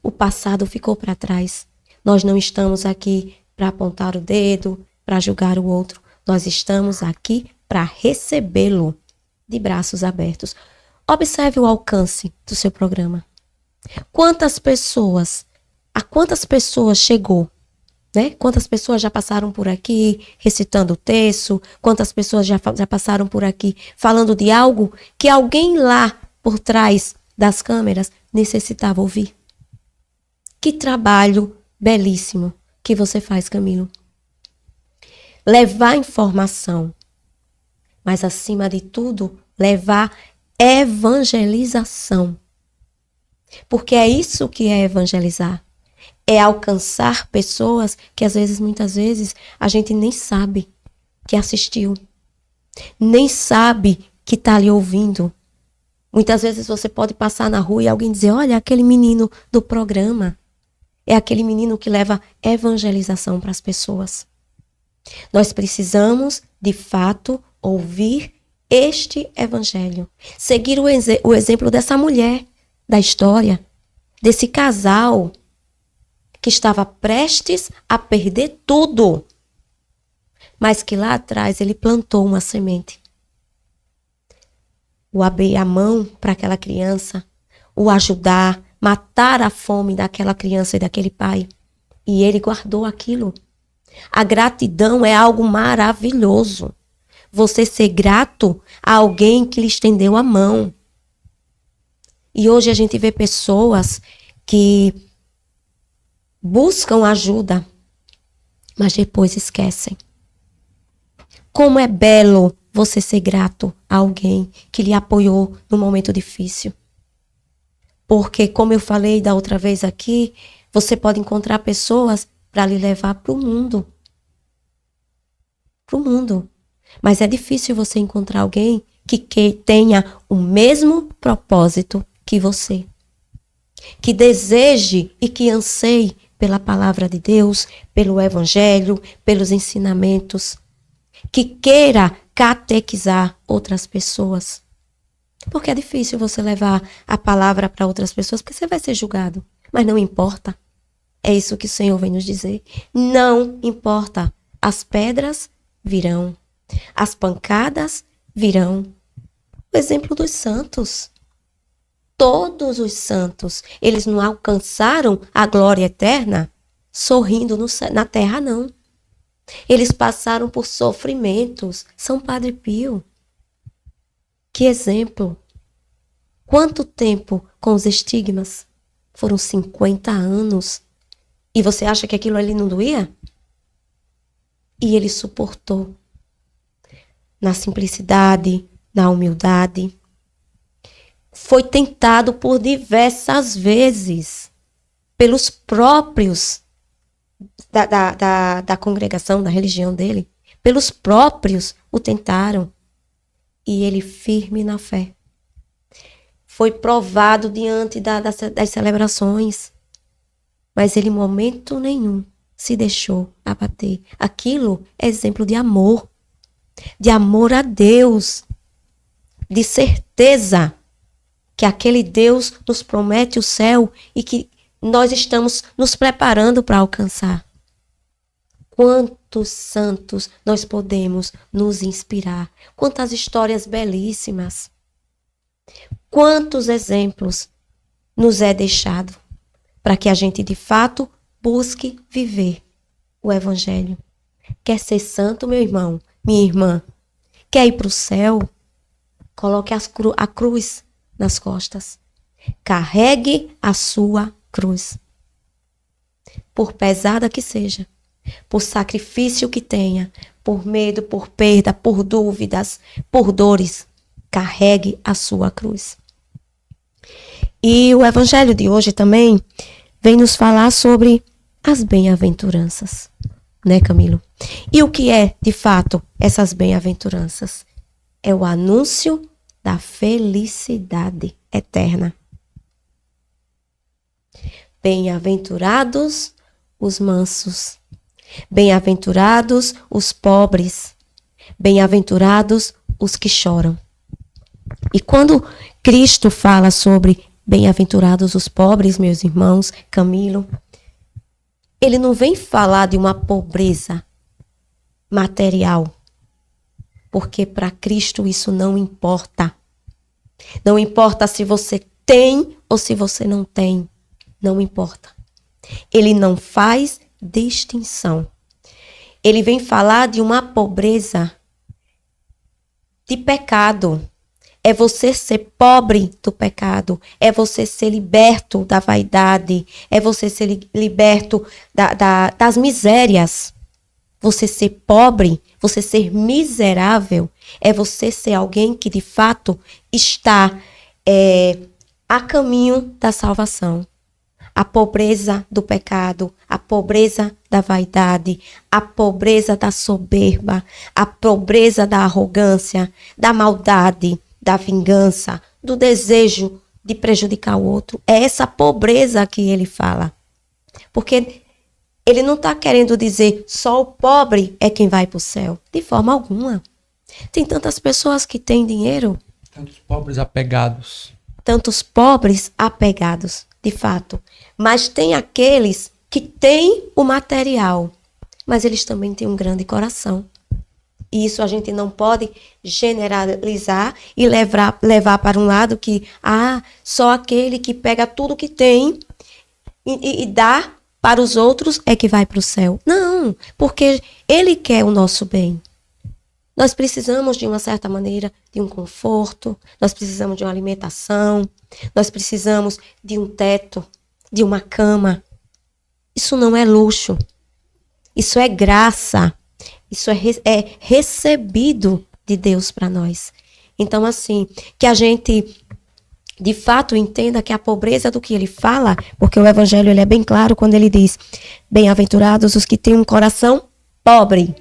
O passado ficou para trás. Nós não estamos aqui para apontar o dedo, para julgar o outro. Nós estamos aqui para recebê-lo de braços abertos. Observe o alcance do seu programa. A quantas pessoas chegou? Né? Quantas pessoas já passaram por aqui recitando o texto? Quantas pessoas já passaram por aqui falando de algo que alguém lá por trás das câmeras necessitava ouvir? Que trabalho belíssimo que você faz, Camilo. Levar informação, mas acima de tudo, levar evangelização. Porque é isso que é evangelizar. É alcançar pessoas que muitas vezes, a gente nem sabe que assistiu. Nem sabe que está ali ouvindo. Muitas vezes você pode passar na rua e alguém dizer, olha, aquele menino do programa. É aquele menino que leva evangelização para as pessoas. Nós precisamos, de fato, ouvir este evangelho. Seguir o exemplo dessa mulher da história, desse casal que estava prestes a perder tudo, mas que lá atrás ele plantou uma semente. O abrir a mão para aquela criança, o ajudar, matar a fome daquela criança e daquele pai. E ele guardou aquilo. A gratidão é algo maravilhoso. Você ser grato a alguém que lhe estendeu a mão. E hoje a gente vê pessoas que buscam ajuda, mas depois esquecem. Como é belo você ser grato a alguém que lhe apoiou no momento difícil. Porque, como eu falei da outra vez aqui, você pode encontrar pessoas para lhe levar para o mundo. Para o mundo. Mas é difícil você encontrar alguém que tenha o mesmo propósito que você. Que deseje e que anseie pela palavra de Deus, pelo evangelho, pelos ensinamentos. Que queira catequizar outras pessoas. Porque é difícil você levar a palavra para outras pessoas, porque você vai ser julgado. Mas não importa. É isso que o Senhor vem nos dizer. Não importa. As pedras virão. As pancadas virão. O exemplo dos santos. Todos os santos, eles não alcançaram a glória eterna sorrindo na terra, não. Eles passaram por sofrimentos. São Padre Pio. Que exemplo. Quanto tempo com os estigmas? Foram 50 anos. E você acha que aquilo ali não doía? E ele suportou. Na simplicidade, na humildade. Foi tentado por diversas vezes pelos próprios da congregação, da religião dele. Pelos próprios o tentaram. E ele firme na fé. Foi provado diante das celebrações. Mas ele, em momento nenhum, se deixou abater. Aquilo é exemplo de amor. De amor a Deus. De certeza que aquele Deus nos promete o céu e que nós estamos nos preparando para alcançar. Quantos santos nós podemos nos inspirar? Quantas histórias belíssimas. Quantos exemplos nos é deixado para que a gente, de fato, busque viver o evangelho. Quer ser santo, meu irmão, minha irmã? Quer ir para o céu? Coloque a cruz nas costas. Carregue a sua cruz. Por pesada que seja, por sacrifício que tenha, por medo, por perda, por dúvidas, por dores, carregue a sua cruz. E o evangelho de hoje também vem nos falar sobre as bem-aventuranças, né, Camilo? E o que é, de fato, essas bem-aventuranças? É o anúncio da felicidade eterna. Bem-aventurados os mansos, bem-aventurados os pobres, bem-aventurados os que choram. E quando Cristo fala sobre bem-aventurados os pobres, meus irmãos, Camilo, ele não vem falar de uma pobreza material, porque para Cristo isso não importa. Não importa se você tem ou se você não tem, não importa. Ele não faz distinção. Ele vem falar de uma pobreza de pecado. É você ser pobre do pecado. É você ser liberto da vaidade. É você ser liberto das misérias. Você ser pobre, você ser miserável, é você ser alguém que de fato está a caminho da salvação. A pobreza do pecado, a pobreza da vaidade, a pobreza da soberba, a pobreza da arrogância, da maldade, da vingança, do desejo de prejudicar o outro. É essa pobreza que ele fala. Porque ele não está querendo dizer só o pobre é quem vai para o céu. De forma alguma. Tem tantas pessoas que têm dinheiro. Tantos pobres apegados. Tantos pobres apegados, de fato. Mas tem aqueles que têm o material, mas eles também têm um grande coração. E isso a gente não pode generalizar e levar para um lado que só aquele que pega tudo que tem e dá para os outros é que vai para o céu. Não, porque ele quer o nosso bem. Nós precisamos, de uma certa maneira, de um conforto, nós precisamos de uma alimentação, nós precisamos de um teto, de uma cama. Isso não é luxo, isso é graça, isso é recebido de Deus para nós. Então, assim, que a gente de fato entenda que a pobreza do que ele fala, porque o evangelho ele é bem claro quando ele diz: bem-aventurados os que têm um coração pobre,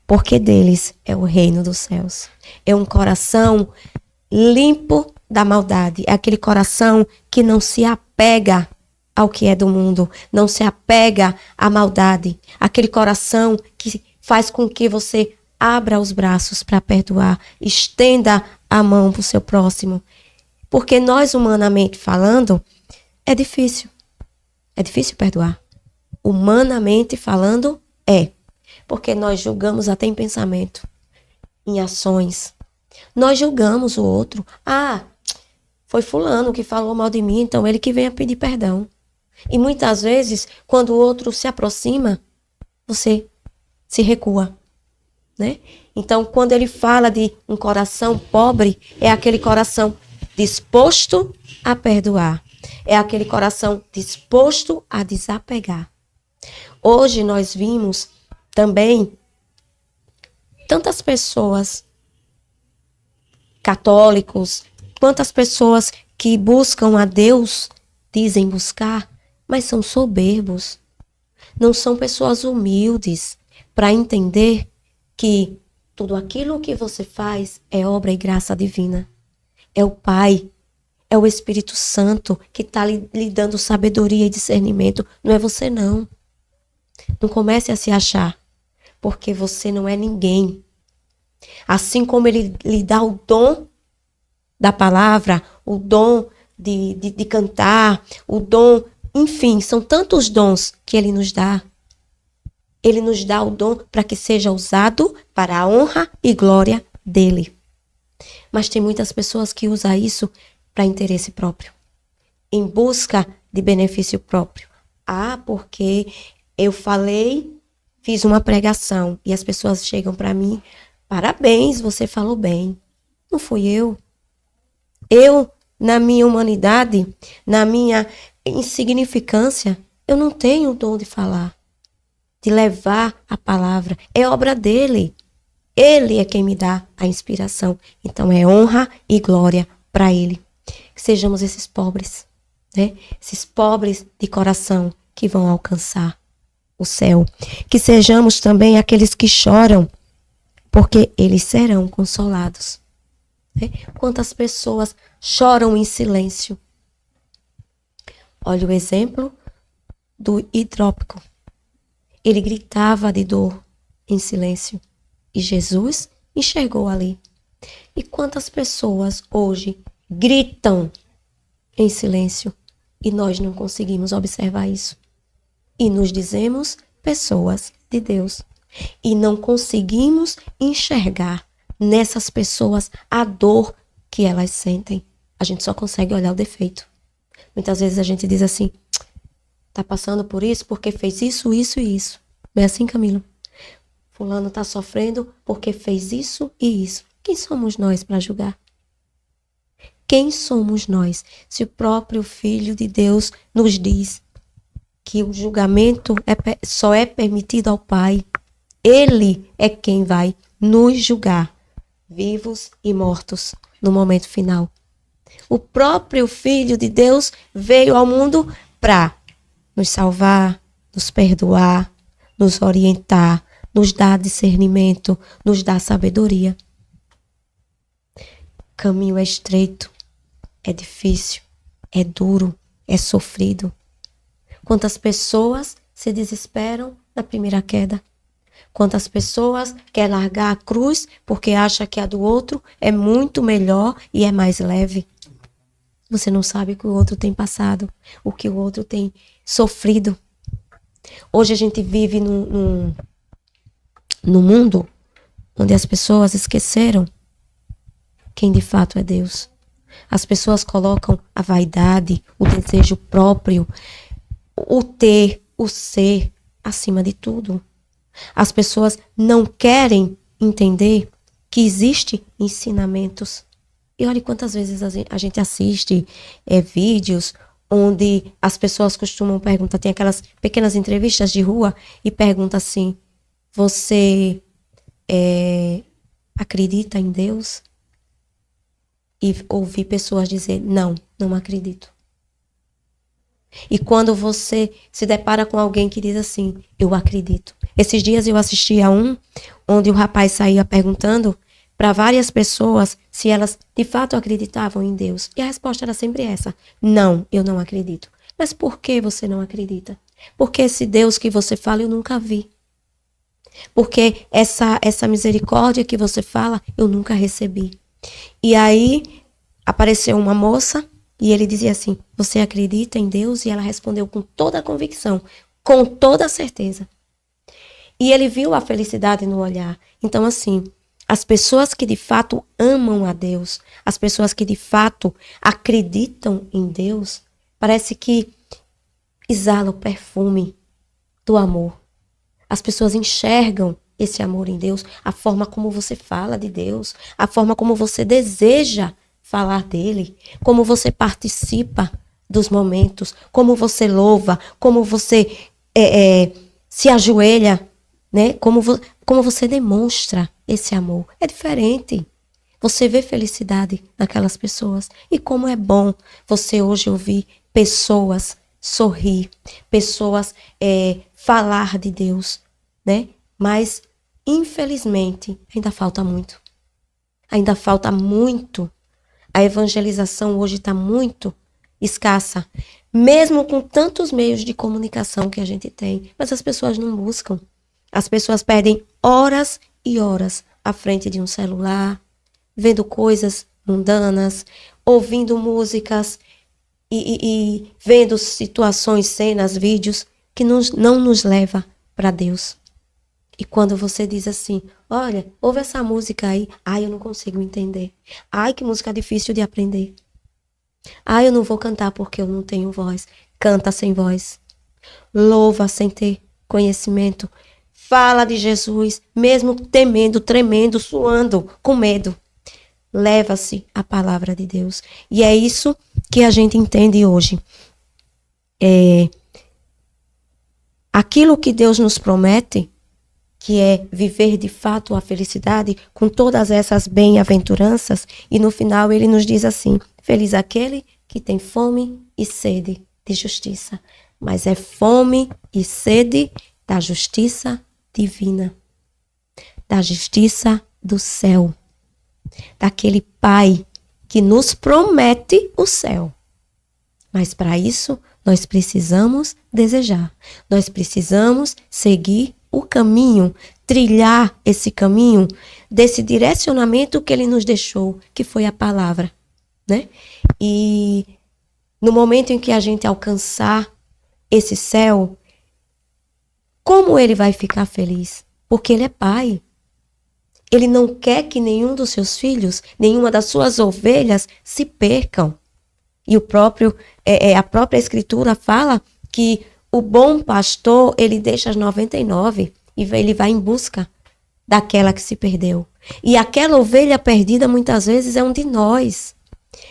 porque deles é o reino dos céus. É um coração limpo da maldade, é aquele coração que não se apega ao que é do mundo, não se apega à maldade, aquele coração que faz com que você abra os braços para perdoar, estenda a mão para o seu próximo. Porque nós, humanamente falando, é difícil. É difícil perdoar. Humanamente falando, é. Porque nós julgamos até em pensamento, em ações. Nós julgamos o outro. Foi fulano que falou mal de mim, então ele que venha pedir perdão. E muitas vezes, quando o outro se aproxima, você se recua, né? Então, quando ele fala de um coração pobre, é aquele coração disposto a perdoar. É aquele coração disposto a desapegar. Hoje nós vimos também tantas pessoas católicos, quantas pessoas que buscam a Deus, dizem buscar, mas são soberbos. Não são pessoas humildes para entender que tudo aquilo que você faz é obra e graça divina. É o Pai, é o Espírito Santo que está lhe dando sabedoria e discernimento. Não é você, não. Não comece a se achar, porque você não é ninguém. Assim como ele lhe dá o dom da palavra, o dom de cantar, o dom, enfim, são tantos dons que ele nos dá. Ele nos dá o dom para que seja usado para a honra e glória dele. Mas tem muitas pessoas que usam isso para interesse próprio, em busca de benefício próprio. Porque Eu falei, fiz uma pregação e as pessoas chegam para mim, parabéns, você falou bem. Não fui eu. Eu, na minha humanidade, na minha insignificância, eu não tenho o dom de falar, de levar a palavra. É obra dele. Ele é quem me dá a inspiração. Então é honra e glória para ele. Que sejamos esses pobres, né? Esses pobres de coração que vão alcançar o céu. Que sejamos também aqueles que choram, porque eles serão consolados. Né? Quantas pessoas choram em silêncio? Olha o exemplo do hidrópico. Ele gritava de dor em silêncio. E Jesus enxergou ali. E quantas pessoas hoje gritam em silêncio e nós não conseguimos observar isso? E nos dizemos pessoas de Deus. E não conseguimos enxergar nessas pessoas a dor que elas sentem. A gente só consegue olhar o defeito. Muitas vezes a gente diz assim, tá passando por isso porque fez isso, isso e isso. Não é assim, Camilo? Fulano tá sofrendo porque fez isso e isso. Quem somos nós para julgar? Quem somos nós? Se o próprio Filho de Deus nos diz que o julgamento só é permitido ao Pai. Ele é quem vai nos julgar, vivos e mortos, no momento final. O próprio Filho de Deus veio ao mundo para nos salvar, nos perdoar, nos orientar, nos dar discernimento, nos dar sabedoria. O caminho é estreito, é difícil, é duro, é sofrido. Quantas pessoas se desesperam na primeira queda? Quantas pessoas querem largar a cruz porque acha que a do outro é muito melhor e é mais leve? Você não sabe o que o outro tem passado, o que o outro tem sofrido. Hoje a gente vive num mundo onde as pessoas esqueceram quem de fato é Deus. As pessoas colocam a vaidade, o desejo próprio, o ter, o ser, acima de tudo. As pessoas não querem entender que existem ensinamentos. E olha quantas vezes a gente assiste vídeos onde as pessoas costumam perguntar, tem aquelas pequenas entrevistas de rua e pergunta assim, você acredita em Deus? E ouvir pessoas dizer, não acredito. E quando você se depara com alguém que diz assim, eu acredito. Esses dias eu assisti a onde o rapaz saía perguntando para várias pessoas se elas de fato acreditavam em Deus. E a resposta era sempre essa, não, eu não acredito. Mas por que você não acredita? Porque esse Deus que você fala eu nunca vi. Porque essa misericórdia que você fala eu nunca recebi. E aí apareceu uma moça e ele dizia assim, você acredita em Deus? E ela respondeu com toda a convicção, com toda a certeza. E ele viu a felicidade no olhar. Então assim, as pessoas que de fato amam a Deus, as pessoas que de fato acreditam em Deus, parece que exalam o perfume do amor. As pessoas enxergam esse amor em Deus, a forma como você fala de Deus, a forma como você deseja falar dele, como você participa dos momentos, como você louva, como você se ajoelha, né? Como você demonstra esse amor. É diferente. Você vê felicidade naquelas pessoas. E como é bom você hoje ouvir pessoas sorrir, pessoas falar de Deus, né? Mas, infelizmente, ainda falta muito. Ainda falta muito. A evangelização hoje está muito escassa, mesmo com tantos meios de comunicação que a gente tem. Mas as pessoas não buscam. As pessoas perdem horas e horas à frente de um celular, vendo coisas mundanas, ouvindo músicas e vendo situações, cenas, vídeos que não nos leva para Deus. E quando você diz assim, olha, ouve essa música aí. Ai, eu não consigo entender. Ai, que música difícil de aprender. Ai, eu não vou cantar porque eu não tenho voz. Canta sem voz. Louva sem ter conhecimento. Fala de Jesus, mesmo temendo, tremendo, suando, com medo. Leva-se a palavra de Deus. E é isso que a gente entende hoje. Aquilo que Deus nos promete, que é viver de fato a felicidade com todas essas bem-aventuranças, e no final ele nos diz assim: feliz aquele que tem fome e sede de justiça, mas é fome e sede da justiça divina, da justiça do céu, daquele Pai que nos promete o céu. Mas para isso, nós precisamos desejar, nós precisamos seguir o caminho, trilhar esse caminho desse direcionamento que ele nos deixou, que foi a palavra, né? E no momento em que a gente alcançar esse céu, como ele vai ficar feliz? Porque ele é pai. Ele não quer que nenhum dos seus filhos, nenhuma das suas ovelhas se percam. E a própria escritura fala que o bom pastor, ele deixa as 99 e ele vai em busca daquela que se perdeu. E aquela ovelha perdida muitas vezes é um de nós,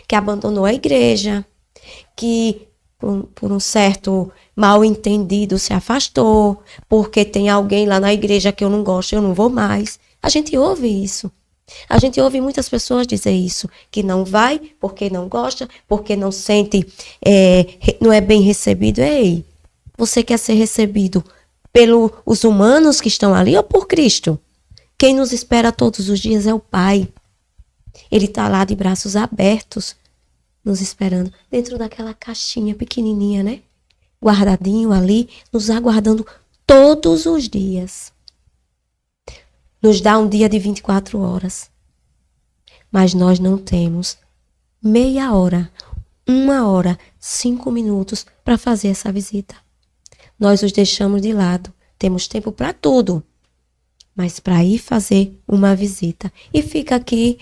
que abandonou a igreja, que por um certo mal entendido se afastou, porque tem alguém lá na igreja que eu não gosto, eu não vou mais. A gente ouve isso. A gente ouve muitas pessoas dizer isso, que não vai porque não gosta, porque não sente, não é bem recebido. Ei, você quer ser recebido pelos humanos que estão ali ou por Cristo? Quem nos espera todos os dias é o Pai. Ele está lá de braços abertos, nos esperando, dentro daquela caixinha pequenininha, né? Guardadinho ali, nos aguardando todos os dias. Nos dá um dia de 24 horas. Mas nós não temos meia hora, 1 hora, 5 minutos para fazer essa visita. Nós os deixamos de lado. Temos tempo para tudo. Mas para ir fazer uma visita. E fica aqui,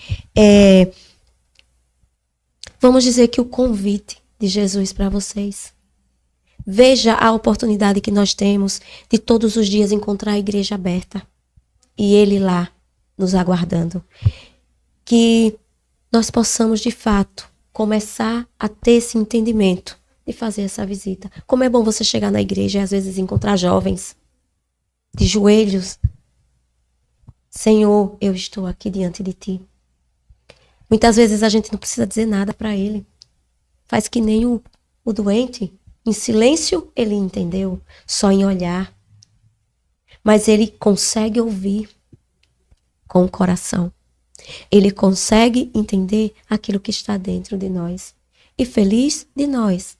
vamos dizer que o convite de Jesus para vocês. Veja a oportunidade que nós temos de todos os dias encontrar a igreja aberta. E Ele lá, nos aguardando. Que nós possamos, de fato, começar a ter esse entendimento de fazer essa visita. Como é bom você chegar na igreja e às vezes encontrar jovens de joelhos. Senhor, eu estou aqui diante de Ti. Muitas vezes a gente não precisa dizer nada para Ele. Faz que nem o doente. Em silêncio, ele entendeu. Só em olhar. Mas ele consegue ouvir com o coração. Ele consegue entender aquilo que está dentro de nós. E feliz de nós,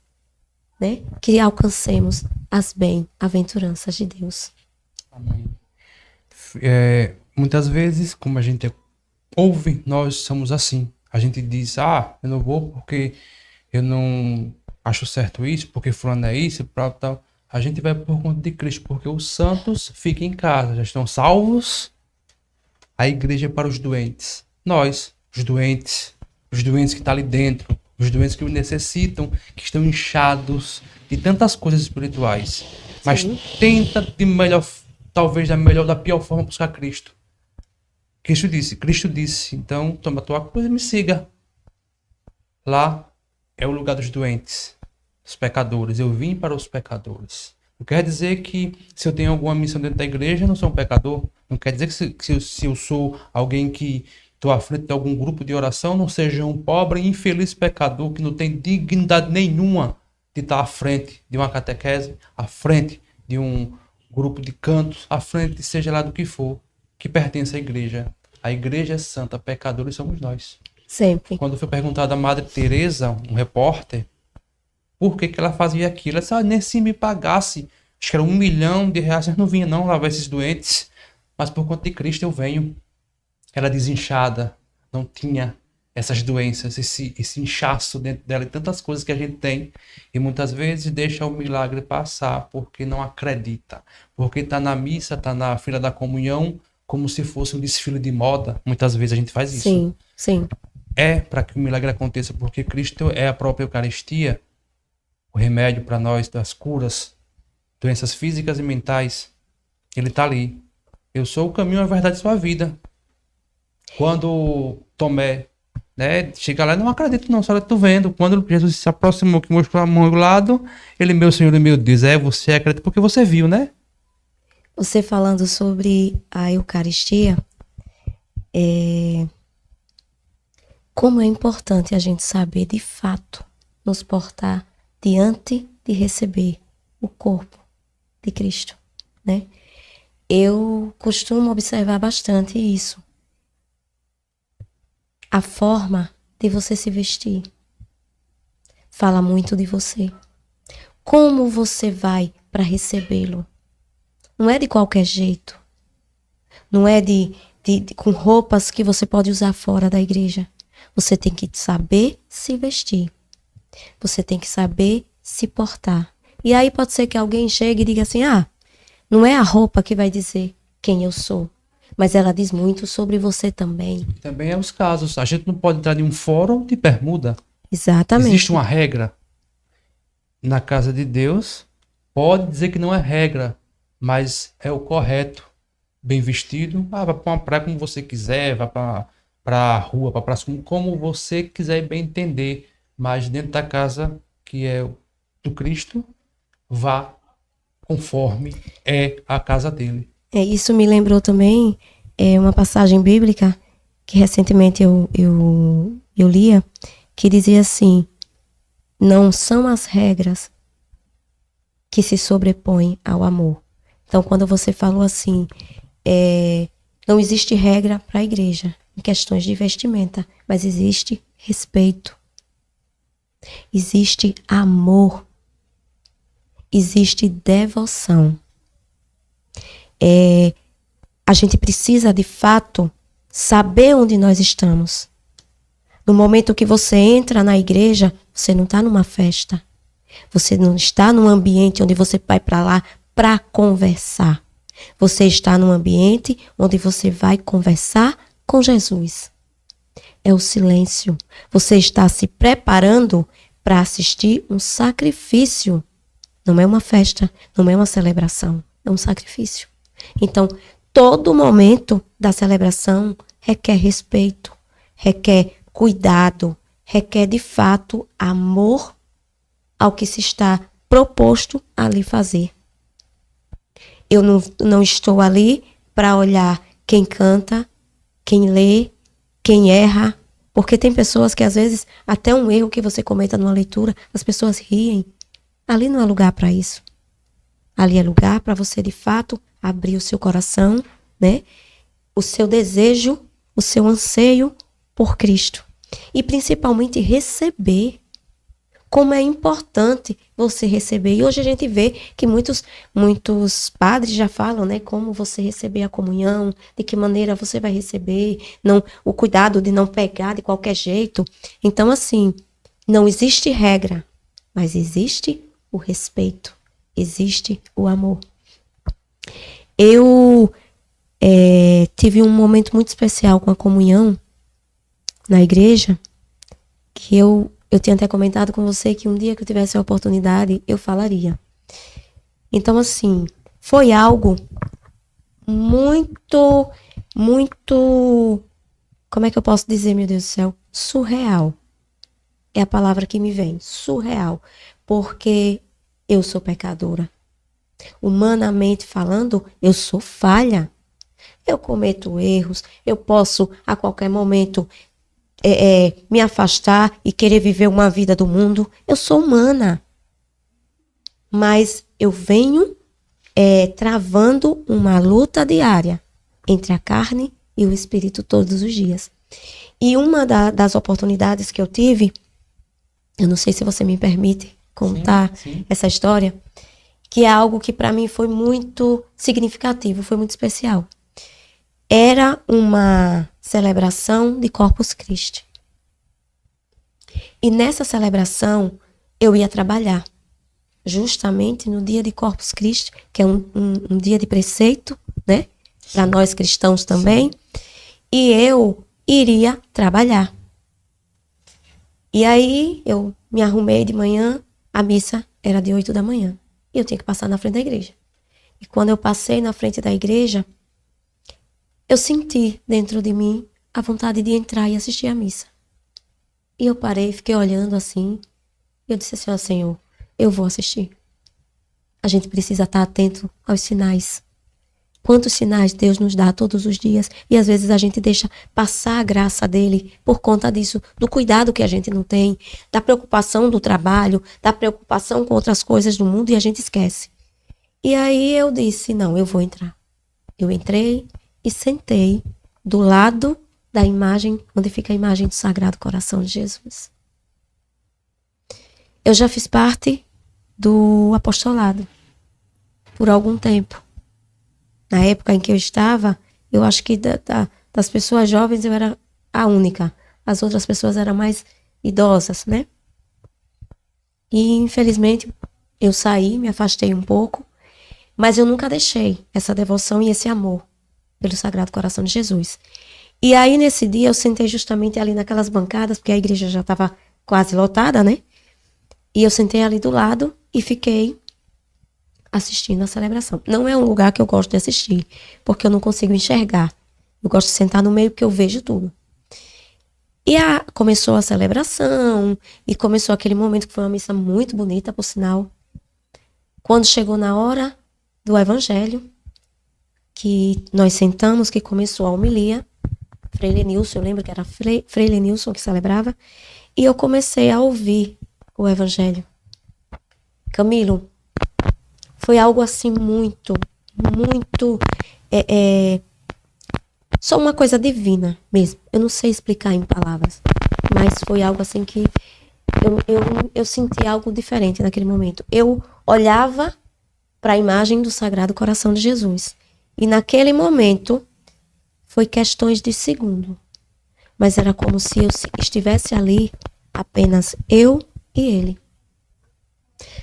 né? Que alcancemos as bem-aventuranças de Deus. Amém. Muitas vezes, como a gente ouve, nós somos assim. A gente diz, eu não vou porque eu não acho certo isso, porque fulano é isso, tal. A gente vai por conta de Cristo, porque os santos ficam em casa, já estão salvos. A igreja é para os doentes. Nós, os doentes que estão ali dentro, os doentes que necessitam, que estão inchados de tantas coisas espirituais. Mas tenta de melhor, talvez da pior forma buscar Cristo. Cristo disse, então toma a tua cruz e me siga. Lá é o lugar dos doentes. Os pecadores, eu vim para os pecadores. Não quer dizer que se eu tenho alguma missão dentro da igreja, eu não sou um pecador. Não quer dizer que se eu sou alguém que estou à frente de algum grupo de oração, não seja um pobre e infeliz pecador que não tem dignidade nenhuma de estar à frente de uma catequese, à frente de um grupo de cantos, à frente de seja lá do que for, que pertence à igreja. A igreja é santa, pecadores somos nós. Sempre. Quando foi perguntado a Madre Teresa, um repórter, por que ela fazia aquilo? Ela disse, nem se me pagasse, acho que era R$1 milhão, eu não vinha não lavar esses doentes, mas por conta de Cristo eu venho. Ela desinchada, não tinha essas doenças, esse inchaço dentro dela e tantas coisas que a gente tem, e muitas vezes deixa o milagre passar porque não acredita, porque está na missa, está na fila da comunhão, como se fosse um desfile de moda. Muitas vezes a gente faz isso. Sim. É para que o milagre aconteça, porque Cristo é a própria Eucaristia, o remédio para nós das curas, doenças físicas e mentais, ele está ali. Eu sou o caminho, a verdade e sua vida. Quando Tomé, né, chega lá, eu não acredito não, só estou vendo. Quando Jesus se aproximou, que mostrou a mão do lado, ele, meu Senhor e meu Deus, você acredita porque você viu, né? Você falando sobre a Eucaristia, como é importante a gente saber de fato nos portar diante de receber o corpo de Cristo, né? Eu costumo observar bastante isso. A forma de você se vestir fala muito de você. Como você vai para recebê-lo? Não é de qualquer jeito. Não é com roupas que você pode usar fora da igreja. Você tem que saber se vestir. Você tem que saber se portar. E aí pode ser que alguém chegue e diga assim, não é a roupa que vai dizer quem eu sou, mas ela diz muito sobre você também. Também é os casos. A gente não pode entrar em um fórum de bermuda. Exatamente. Existe uma regra na casa de Deus. Pode dizer que não é regra, mas é o correto. Bem vestido. Vai para uma praia como você quiser, vai para a rua, para a praça, como você quiser bem entender. Mas dentro da casa que é do Cristo, vá conforme é a casa dele. Isso me lembrou também uma passagem bíblica que recentemente eu lia, que dizia assim, não são as regras que se sobrepõem ao amor. Então, quando você falou assim, não existe regra para a igreja em questões de vestimenta, mas existe respeito, existe amor, existe devoção. A gente precisa, de fato, saber onde nós estamos. No momento que você entra na igreja, você não está numa festa. Você não está num ambiente onde você vai para lá para conversar. Você está num ambiente onde você vai conversar com Jesus. É o silêncio. Você está se preparando para assistir um sacrifício. Não é uma festa, não é uma celebração, é um sacrifício. Então, todo momento da celebração requer respeito, requer cuidado, requer de fato amor ao que se está proposto ali fazer. Eu não estou ali para olhar quem canta, quem lê, quem erra, porque tem pessoas que às vezes até um erro que você cometa numa leitura, as pessoas riem. Ali não é lugar para isso. Ali é lugar para você de fato abrir o seu coração, né? O seu desejo, o seu anseio por Cristo. E principalmente receber. Como é importante você receber. E hoje a gente vê que muitos padres já falam, né? Como você receber a comunhão, de que maneira você vai receber, o cuidado de não pegar de qualquer jeito. Então, assim, não existe regra, mas existe o respeito, existe o amor. Eu tive um momento muito especial com a comunhão na igreja, que eu tinha até comentado com você que um dia que eu tivesse a oportunidade, eu falaria. Então, assim, foi algo muito, muito, como é que eu posso dizer, meu Deus do céu? Surreal. É a palavra que me vem, surreal. Porque eu sou pecadora. Humanamente falando, eu sou falha. Eu cometo erros, eu posso a qualquer momento me afastar e querer viver uma vida do mundo. Eu sou humana. Mas eu venho travando uma luta diária entre a carne e o espírito todos os dias. E uma das oportunidades que eu tive, eu não sei se você me permite contar sim. Essa história, que é algo que para mim foi muito significativo, foi muito especial. Era uma celebração de Corpus Christi. E nessa celebração eu ia trabalhar, justamente no dia de Corpus Christi, que é um dia de preceito, né? Para nós cristãos também. Sim. E eu iria trabalhar. E aí eu me arrumei de manhã, a missa era de 8 da manhã. e eu tinha que passar na frente da igreja. E quando eu passei na frente da igreja, eu senti dentro de mim a vontade de entrar e assistir a missa. E eu parei, fiquei olhando assim, e eu disse assim, ó Senhor, eu vou assistir. A gente precisa estar atento aos sinais. Quantos sinais Deus nos dá todos os dias, e às vezes a gente deixa passar a graça dele por conta disso, do cuidado que a gente não tem, da preocupação do trabalho, da preocupação com outras coisas do mundo, e a gente esquece. E aí eu disse, não, eu vou entrar. Eu entrei e sentei do lado da imagem, onde fica a imagem do Sagrado Coração de Jesus. Eu já fiz parte do apostolado por algum tempo. Na época em que eu estava, eu acho que das pessoas jovens eu era a única. As outras pessoas eram mais idosas, né? E infelizmente eu saí, me afastei um pouco, mas eu nunca deixei essa devoção e esse amor pelo Sagrado Coração de Jesus. E aí nesse dia eu sentei justamente ali naquelas bancadas, porque a igreja já estava quase lotada, né? E eu sentei ali do lado e fiquei assistindo a celebração. Não é um lugar que eu gosto de assistir, porque eu não consigo enxergar. Eu gosto de sentar no meio porque eu vejo tudo. E começou a celebração, e começou aquele momento que foi uma missa muito bonita, por sinal. Quando chegou na hora do evangelho, que nós sentamos, que começou a homilia, Frei Lenilson, eu lembro que era Frei Lenilson que celebrava, e eu comecei a ouvir o evangelho. Camilo, foi algo assim muito só uma coisa divina mesmo. Eu não sei explicar em palavras, mas foi algo assim que eu senti algo diferente naquele momento. Eu olhava para a imagem do Sagrado Coração de Jesus. E naquele momento, foi questões de segundo. Mas era como se eu estivesse ali, apenas eu e ele.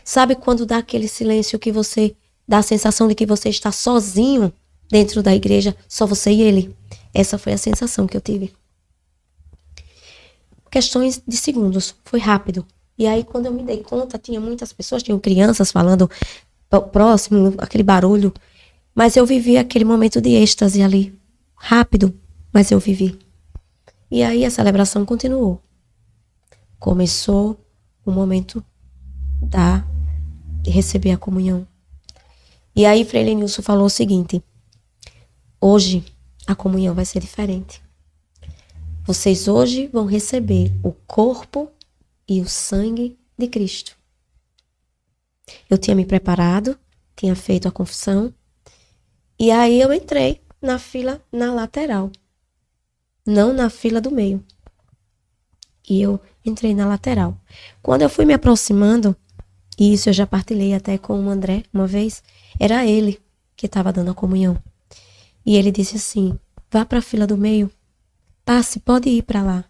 Sabe quando dá aquele silêncio que você dá a sensação de que você está sozinho dentro da igreja, só você e ele? Essa foi a sensação que eu tive. Questões de segundos, foi rápido. E aí quando eu me dei conta, tinha muitas pessoas, tinham crianças falando próximo, aquele barulho. Mas eu vivi aquele momento de êxtase ali. Rápido, mas eu vivi. E aí a celebração continuou. Começou o momento de receber a comunhão. E aí Frei Lenilson falou o seguinte: hoje a comunhão vai ser diferente. Vocês hoje vão receber o corpo e o sangue de Cristo. Eu tinha me preparado, tinha feito a confissão, e aí eu entrei na fila na lateral, não na fila do meio. E eu entrei na lateral. Quando eu fui me aproximando, e isso eu já partilhei até com o André uma vez, era ele que estava dando a comunhão. E ele disse assim: vá para a fila do meio, passe, pode ir para lá.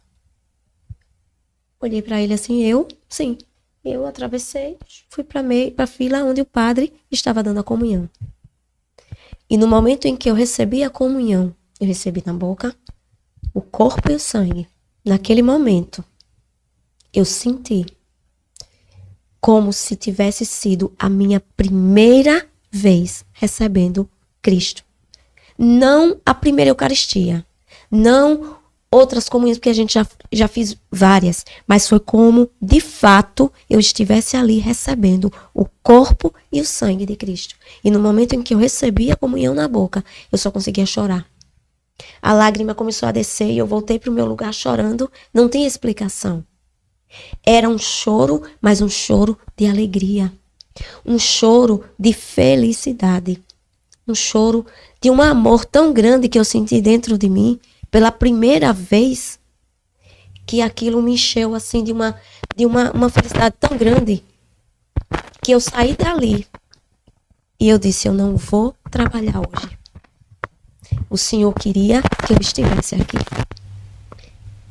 Olhei para ele assim, sim. Eu atravessei, fui para a fila onde o padre estava dando a comunhão. E no momento em que eu recebi a comunhão, eu recebi na boca o corpo e o sangue. Naquele momento, eu senti como se tivesse sido a minha primeira vez recebendo Cristo. Não a primeira Eucaristia, não outras comunhões, porque a gente já fiz várias, mas foi como, de fato, eu estivesse ali recebendo o corpo e o sangue de Cristo. E no momento em que eu recebi a comunhão na boca, eu só conseguia chorar. A lágrima começou a descer e eu voltei para o meu lugar chorando, não tinha explicação. Era um choro, mas um choro de alegria, um choro de felicidade, um choro de um amor tão grande que eu senti dentro de mim, pela primeira vez, que aquilo me encheu assim de uma felicidade tão grande, que eu saí dali e eu disse: eu não vou trabalhar hoje. O Senhor queria que eu estivesse aqui.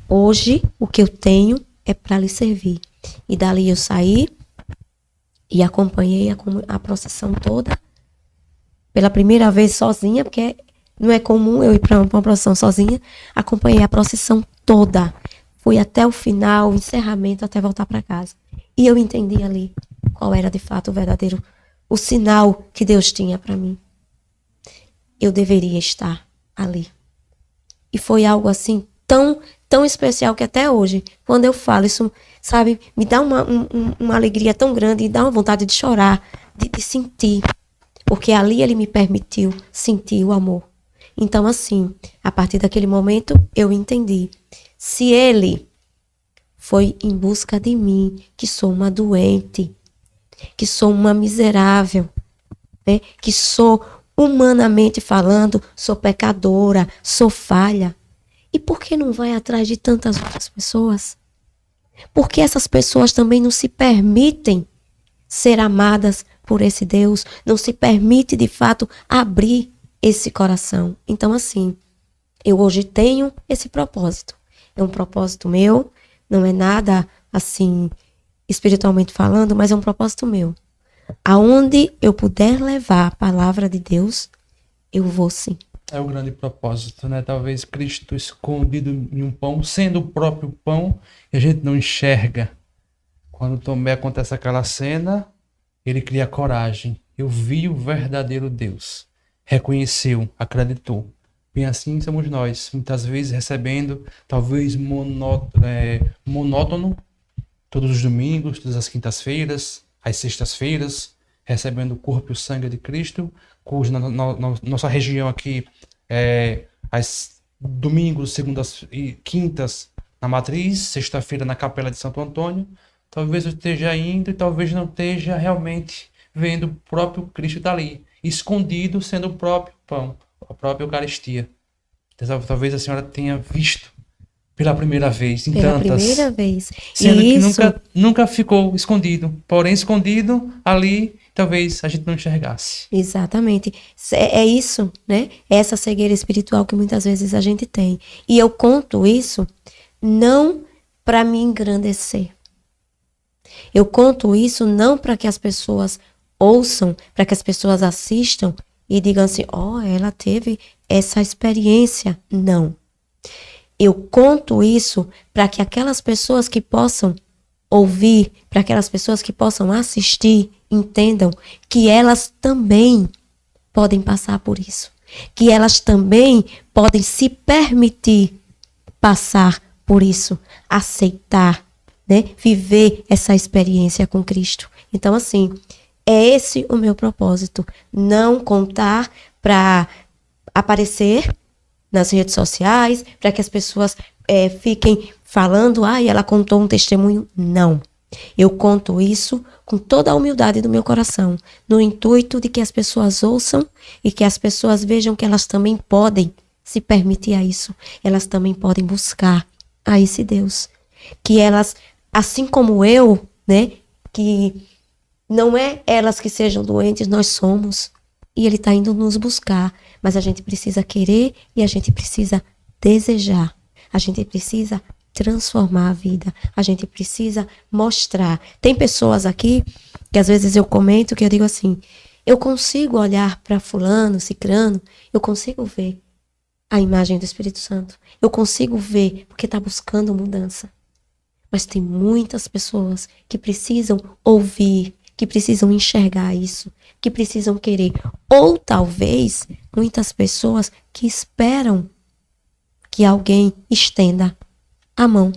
Hoje, o que eu tenho é para lhe servir. E dali eu saí e acompanhei a procissão toda, pela primeira vez sozinha, porque não é comum eu ir para uma procissão sozinha. Acompanhei a procissão toda. Fui até o final, o encerramento, até voltar para casa. E eu entendi ali qual era de fato o sinal que Deus tinha para mim. Eu deveria estar ali. E foi algo assim tão especial que até hoje, quando eu falo isso, sabe, me dá uma alegria tão grande e dá uma vontade de chorar, de sentir. Porque ali ele me permitiu sentir o amor. Então, assim, a partir daquele momento, eu entendi. Se ele foi em busca de mim, que sou uma doente, que sou uma miserável, né? Que sou, humanamente falando, sou pecadora, sou falha. E por que não vai atrás de tantas outras pessoas? Porque essas pessoas também não se permitem ser amadas por esse Deus, não se permite de fato abrir esse coração. Então, assim, eu hoje tenho esse propósito. É um propósito meu, não é nada assim espiritualmente falando, mas é um propósito meu. Aonde eu puder levar a palavra de Deus, eu vou sim. É o grande propósito, né? Talvez Cristo escondido em um pão, sendo o próprio pão, e a gente não enxerga. Quando Tomé acontece aquela cena, ele cria coragem. Eu vi o verdadeiro Deus. Reconheceu, acreditou. Bem assim somos nós, muitas vezes recebendo, talvez monótono, todos os domingos, todas as quintas-feiras, às sextas-feiras, recebendo o corpo e o sangue de Cristo, cujo na nossa região aqui, às domingos, segundas e quintas na Matriz, sexta-feira na Capela de Santo Antônio. Talvez eu esteja indo e talvez não esteja realmente vendo o próprio Cristo dali, escondido sendo o próprio pão, a própria Eucaristia. Talvez a senhora tenha visto pela primeira vez, em Pela tantas. primeira vez. Sendo E que isso, nunca ficou escondido. Porém, escondido ali, talvez a gente não enxergasse. exatamente. É isso, né? É essa cegueira espiritual que muitas vezes a gente tem. E eu conto isso não para me engrandecer. Eu conto isso não para que as pessoas ouçam, para que as pessoas assistam e digam assim, ela teve essa experiência. Não. Eu conto isso para que aquelas pessoas que possam ouvir, para aquelas pessoas que possam assistir, entendam que elas também podem passar por isso. Que elas também podem se permitir passar por isso, aceitar, né? Viver essa experiência com Cristo. Então, assim, é esse o meu propósito. Não contar para aparecer nas redes sociais, para que as pessoas fiquem falando, ela contou um testemunho. Não. Eu conto isso com toda a humildade do meu coração, no intuito de que as pessoas ouçam e que as pessoas vejam que elas também podem se permitir a isso. Elas também podem buscar a esse Deus. Que elas, assim como eu, né, que não é elas que sejam doentes, nós somos. E ele está indo nos buscar. Mas a gente precisa querer e a gente precisa desejar. A gente precisa transformar a vida. A gente precisa mostrar. Tem pessoas aqui que às vezes eu comento que eu digo assim, eu consigo olhar para fulano, cicrano, eu consigo ver a imagem do Espírito Santo. Eu consigo ver porque está buscando mudança. Mas tem muitas pessoas que precisam ouvir, que precisam enxergar isso, que precisam querer. Ou talvez muitas pessoas que esperam que alguém estenda a mão.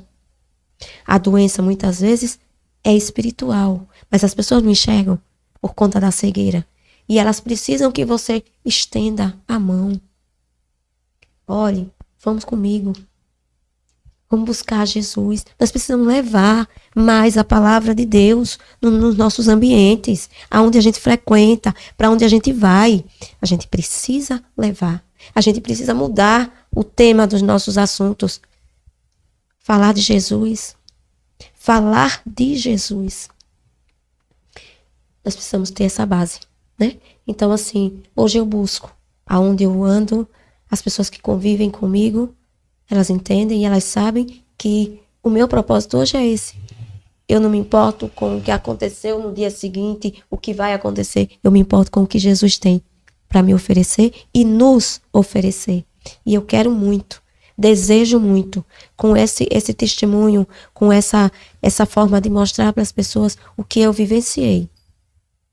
A doença muitas vezes é espiritual, mas as pessoas não enxergam por conta da cegueira. E elas precisam que você estenda a mão. Olhe, vamos comigo. Vamos buscar Jesus. Nós precisamos levar mais a palavra de Deus nos nossos ambientes, aonde a gente frequenta, para onde a gente vai. A gente precisa levar. A gente precisa mudar o tema dos nossos assuntos. Falar de Jesus. Falar de Jesus. Nós precisamos ter essa base, né? Então, assim, hoje eu busco. Aonde eu ando, as pessoas que convivem comigo, elas entendem e elas sabem que o meu propósito hoje é esse. Eu não me importo com o que aconteceu no dia seguinte, o que vai acontecer. Eu me importo com o que Jesus tem para me oferecer e nos oferecer. E eu quero muito, desejo muito, com esse testemunho, com essa forma de mostrar para as pessoas o que eu vivenciei.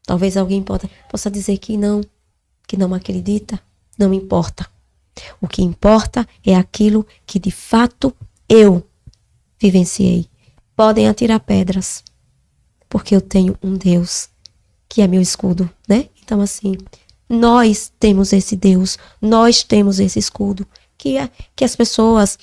Talvez alguém possa dizer que não acredita. Não importa. O que importa é aquilo que de fato eu vivenciei. Podem atirar pedras, porque eu tenho um Deus que é meu escudo, né? Então, assim, nós temos esse Deus, nós temos esse escudo, que as pessoas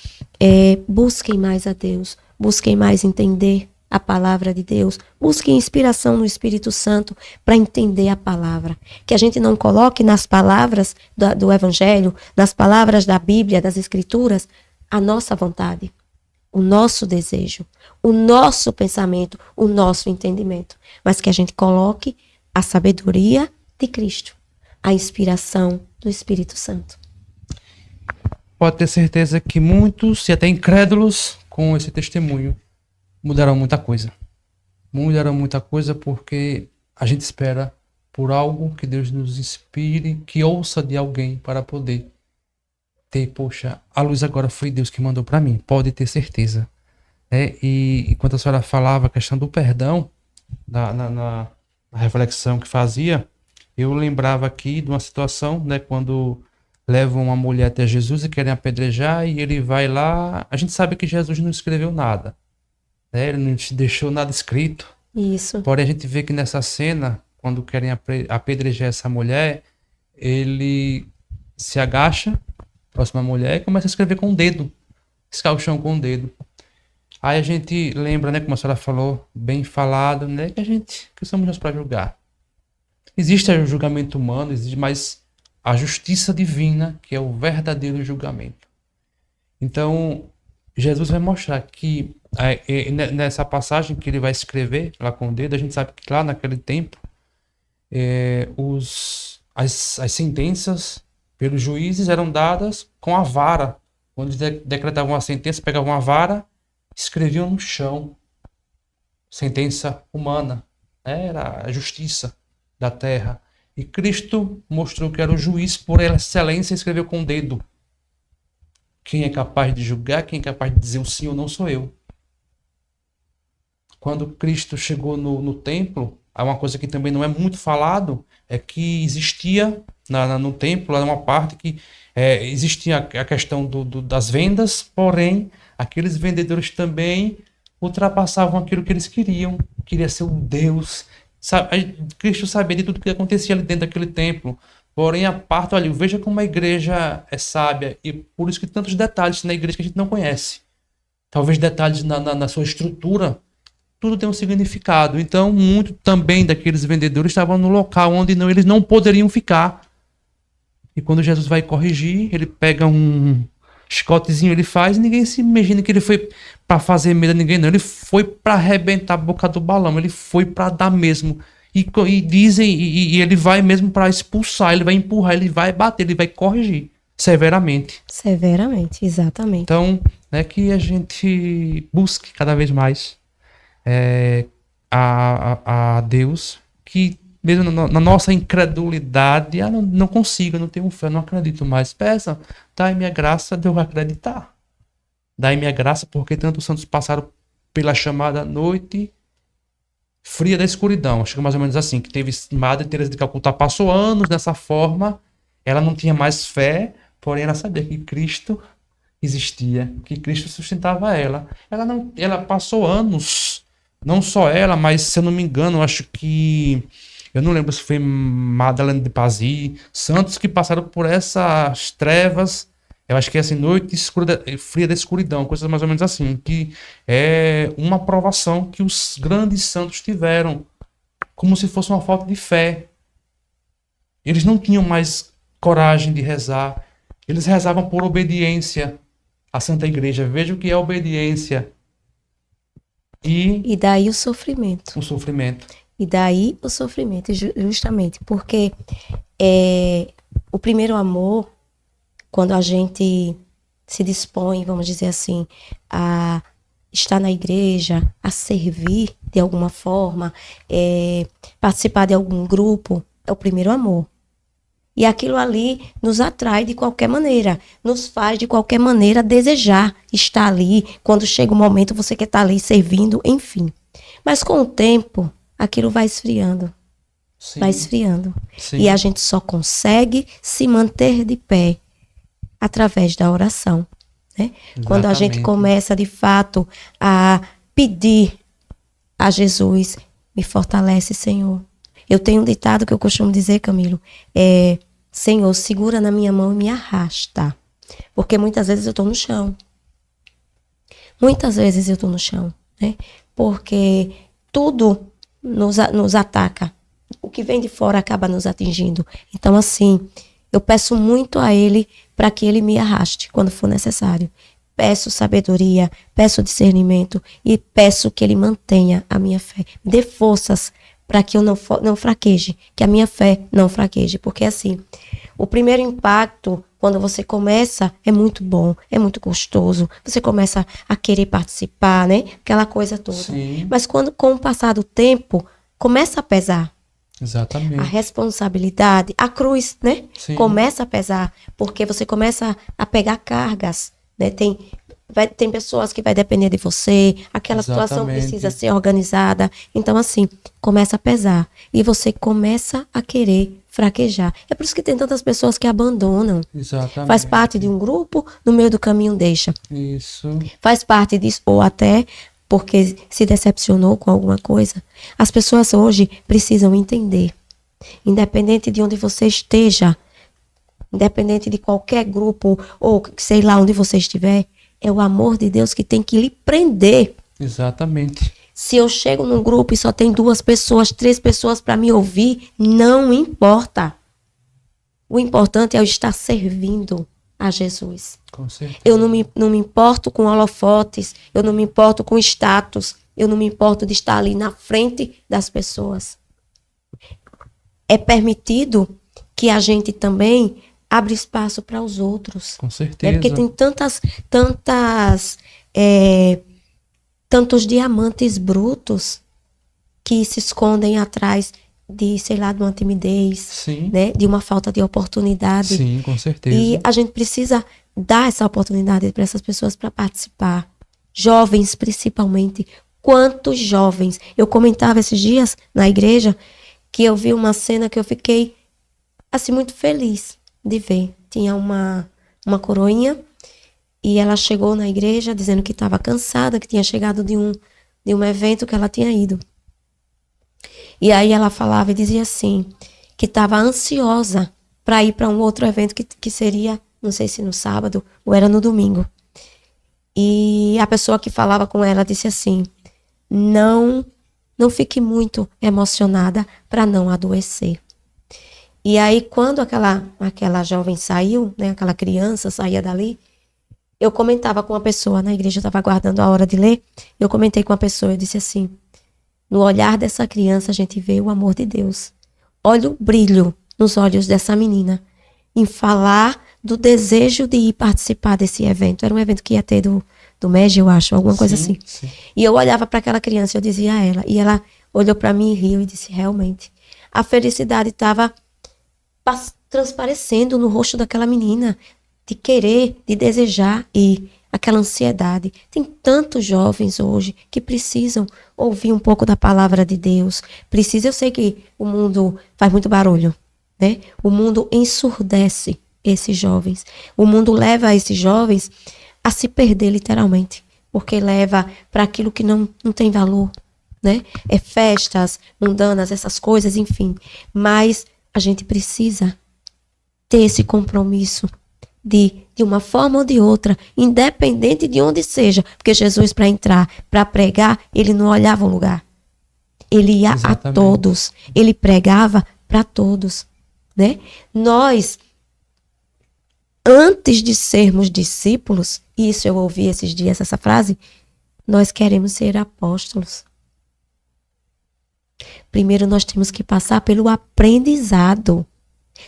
busquem mais a Deus, busquem mais entender a palavra de Deus, busquem inspiração no Espírito Santo para entender a palavra. Que a gente não coloque nas palavras do Evangelho, nas palavras da Bíblia, das Escrituras, a nossa vontade, o nosso desejo, o nosso pensamento, o nosso entendimento. Mas que a gente coloque a sabedoria de Cristo, a inspiração do Espírito Santo. Pode ter certeza que muitos, e até incrédulos, com esse testemunho, mudarão muita coisa. Mudarão muita coisa porque a gente espera por algo que Deus nos inspire, que ouça de alguém para poder ter, poxa, a luz agora foi Deus que mandou para mim. Pode ter certeza. E enquanto a senhora falava a questão do perdão, na reflexão que fazia, eu lembrava aqui de uma situação, né, quando levam uma mulher até Jesus e querem apedrejar, e ele vai lá. A gente sabe que Jesus não escreveu nada, né? Ele não deixou nada escrito. Isso. Porém, a gente vê que nessa cena, quando querem apedrejar essa mulher, ele se agacha próximo à mulher e começa a escrever com o dedo, riscar o chão com o dedo. Aí a gente lembra, né, como a senhora falou, bem falado, né, que somos nós para julgar. Existe o julgamento humano, existe, mas a justiça divina, que é o verdadeiro julgamento. Então, Jesus vai mostrar que nessa passagem que ele vai escrever lá com o dedo, a gente sabe que lá naquele tempo as sentenças pelos juízes eram dadas com a vara. Quando eles decretavam uma sentença, pegavam uma vara, escreviam no chão. Sentença humana. Era a justiça da terra. E Cristo mostrou que era o juiz por excelência e escreveu com o dedo. Quem é capaz de julgar, quem é capaz de dizer o sim ou não sou eu. Quando Cristo chegou no templo, há uma coisa que também não é muito falado, é que existia no templo, lá uma parte que existia a questão das vendas, porém, aqueles vendedores também ultrapassavam aquilo que eles queriam. Queria ser um Deus. Cristo sabia de tudo que acontecia ali dentro daquele templo. Porém, a parte, olha, veja como a igreja é sábia, e por isso que tantos detalhes na igreja que a gente não conhece. Talvez detalhes na sua estrutura, tudo tem um significado. Então, muito também daqueles vendedores estavam no local onde eles não poderiam ficar. E quando Jesus vai corrigir, ele pega um chicotezinho, ele faz, e ninguém se imagina que ele foi para fazer medo a ninguém, não. Ele foi para arrebentar a boca do balão, ele foi para dar mesmo. E dizem, e ele vai mesmo para expulsar, ele vai empurrar, ele vai bater, ele vai corrigir severamente. Severamente, exatamente. Então, que a gente busque cada vez mais a Deus, que mesmo na nossa incredulidade, não consigo, não tenho fé, não acredito mais. Peça, dai minha graça de eu acreditar. Dai minha graça, porque tantos santos passaram pela chamada noite fria da escuridão. Acho que mais ou menos assim, que teve Madre Teresa de Calcutá, passou anos dessa forma, ela não tinha mais fé, porém ela sabia que Cristo existia, que Cristo sustentava ela. Ela passou anos, não só ela, mas se eu não me engano, acho que, eu não lembro se foi Madalena de Pazzi, santos que passaram por essas trevas, eu acho que é assim, noite fria da escuridão, coisas mais ou menos assim, que é uma provação que os grandes santos tiveram, como se fosse uma falta de fé. Eles não tinham mais coragem de rezar, eles rezavam por obediência à Santa Igreja. Veja o que é obediência. E daí o sofrimento. O sofrimento. E daí o sofrimento, justamente, porque o primeiro amor, quando a gente se dispõe, vamos dizer assim, a estar na igreja, a servir de alguma forma, participar de algum grupo, é o primeiro amor. E aquilo ali nos atrai de qualquer maneira, nos faz de qualquer maneira desejar estar ali. Quando chega o momento, você quer estar ali servindo, enfim. Mas com o tempo, aquilo vai esfriando. Sim. vai esfriando. Sim. E a gente só consegue se manter de pé através da oração, né? Quando a gente Exatamente. começa, de fato, a pedir a Jesus, me fortalece, Senhor. Eu tenho um ditado que eu costumo dizer, Camilo, Senhor, segura na minha mão e me arrasta. Porque muitas vezes eu estou no chão. Muitas vezes eu estou no chão, né? Porque tudo nos ataca. O que vem de fora acaba nos atingindo. Então, assim, eu peço muito a Ele para que Ele me arraste quando for necessário. Peço sabedoria, peço discernimento e peço que Ele mantenha a minha fé. Me dê forças para que eu não fraqueje, que a minha fé não fraqueje. Porque, assim, o primeiro impacto, quando você começa, é muito bom, é muito gostoso. Você começa a querer participar, né? Aquela coisa toda. Sim. Mas quando, com o passar do tempo, começa a pesar. Exatamente. A responsabilidade, a cruz, né? Sim. Começa a pesar, porque você começa a pegar cargas, né? Tem pessoas que vai depender de você, aquela situação Exatamente. precisa ser organizada. Então, assim, começa a pesar. E você começa a querer fraquejar. É por isso que tem tantas pessoas que abandonam. Exatamente. Faz parte de um grupo, no meio do caminho deixa. Isso. Faz parte disso, ou até porque se decepcionou com alguma coisa. As pessoas hoje precisam entender, independente de onde você esteja, independente de qualquer grupo, ou sei lá onde você estiver, é o amor de Deus que tem que lhe prender. Exatamente. Se eu chego num grupo e só tem 2 pessoas, 3 pessoas para me ouvir, não importa. O importante é eu estar servindo a Jesus. Com certeza. Eu não me importo com holofotes, eu não me importo com status, eu não me importo de estar ali na frente das pessoas. É permitido que a gente também abra espaço para os outros. Com Né? certeza. Porque tem tantos diamantes brutos que se escondem atrás de, sei lá, de uma timidez, Sim. né? De uma falta de oportunidade. Sim, com certeza. E a gente precisa dar essa oportunidade para essas pessoas para participar. Jovens, principalmente. Quantos jovens? Eu comentava esses dias na igreja que eu vi uma cena que eu fiquei assim muito feliz de ver. Tinha uma coroinha e ela chegou na igreja dizendo que estava cansada, que tinha chegado de um evento que ela tinha ido. E aí ela falava e dizia assim, que estava ansiosa para ir para um outro evento que seria, não sei se no sábado ou era no domingo. E a pessoa que falava com ela disse assim, não fique muito emocionada para não adoecer. E aí quando aquela jovem saiu, né, aquela criança saía dali, eu comentava com uma pessoa na igreja, eu estava aguardando a hora de ler, eu comentei com uma pessoa, eu disse assim, no olhar dessa criança a gente vê o amor de Deus. Olha o brilho nos olhos dessa menina em falar do desejo de ir participar desse evento. Era um evento que ia ter do MEG, eu acho, alguma coisa assim. Sim. E eu olhava para aquela criança, eu dizia a ela, e ela olhou para mim e riu e disse, realmente, a felicidade estava transparecendo no rosto daquela menina, de querer, de desejar e aquela ansiedade. Tem tantos jovens hoje que precisam ouvir um pouco da palavra de Deus. Eu sei que o mundo faz muito barulho, né? O mundo ensurdece esses jovens. O mundo leva esses jovens a se perder literalmente, porque leva para aquilo que não tem valor, né? É festas mundanas, essas coisas, enfim. Mas a gente precisa ter esse compromisso de uma forma ou de outra, independente de onde seja, porque Jesus, para entrar, para pregar, ele não olhava o lugar. Ele ia Exatamente. a todos. Ele pregava para todos, né? Nós, antes de sermos discípulos, isso eu ouvi esses dias, essa frase, nós queremos ser apóstolos. Primeiro nós temos que passar pelo aprendizado.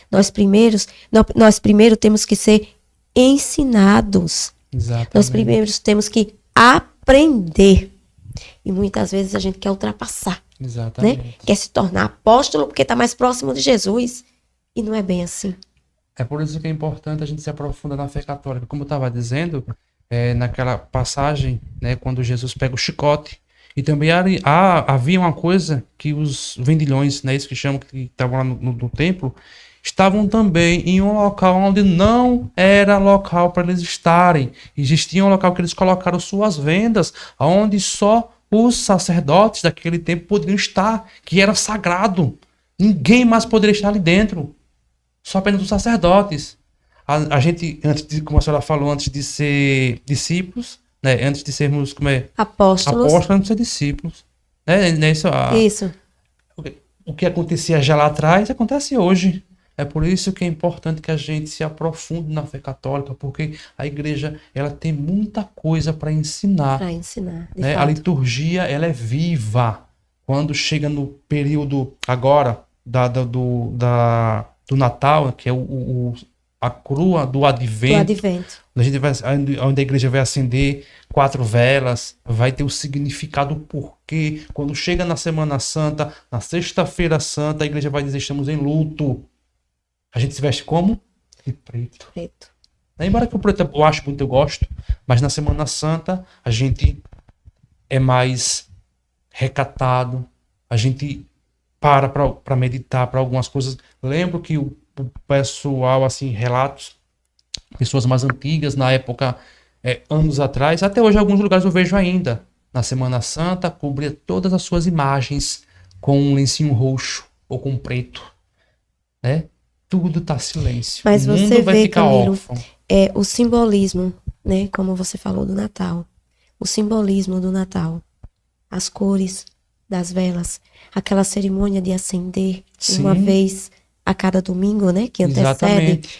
Nós primeiro temos que ser ensinados. Exatamente. Nós primeiro temos que aprender. E muitas vezes a gente quer ultrapassar. Exatamente. Né? Quer se tornar apóstolo porque está mais próximo de Jesus. E não é bem assim. É por isso que é importante a gente se aprofundar na fé católica. Como eu estava dizendo, naquela passagem, né, quando Jesus pega o chicote E também havia uma coisa que os vendilhões, né, isso que chamam, que estavam lá no templo, estavam também em um local onde não era local para eles estarem. Existia um local que eles colocaram suas vendas, onde só os sacerdotes daquele tempo poderiam estar, que era sagrado. Ninguém mais poderia estar ali dentro. Só apenas os sacerdotes. A gente, como a senhora falou, antes de ser discípulos, né? Antes de sermos Apóstolos. apóstolos, antes de ser discípulos. Né? Isso. O que acontecia já lá atrás, acontece hoje. É por isso que é importante que a gente se aprofunde na fé católica, porque a igreja ela tem muita coisa para ensinar. Para ensinar, de Né? A fato. liturgia ela é viva. Quando chega no período agora do Natal, que é a crua do Do Advento, advento. onde a igreja vai acender 4 velas, vai ter o significado porquê. Quando chega na Semana Santa, na Sexta-feira Santa, a igreja vai dizer: estamos em luto. A gente se veste como? De preto. Preto. Embora que o preto eu acho muito, eu gosto, mas na Semana Santa a gente é mais recatado, a gente para meditar para algumas coisas. Lembro que o pessoal, assim, relatos, pessoas mais antigas, na época, anos atrás, até hoje, em alguns lugares eu vejo ainda, na Semana Santa, cobria todas as suas imagens com um lencinho roxo ou com preto, né? Tudo tá silêncio. Mas O mundo você vai vê, ficar Camilo, órfão. o simbolismo, né? Como você falou do Natal. O simbolismo do Natal. As cores das velas. Aquela cerimônia de acender uma Sim. vez a cada domingo, né? Que antecede. Exatamente.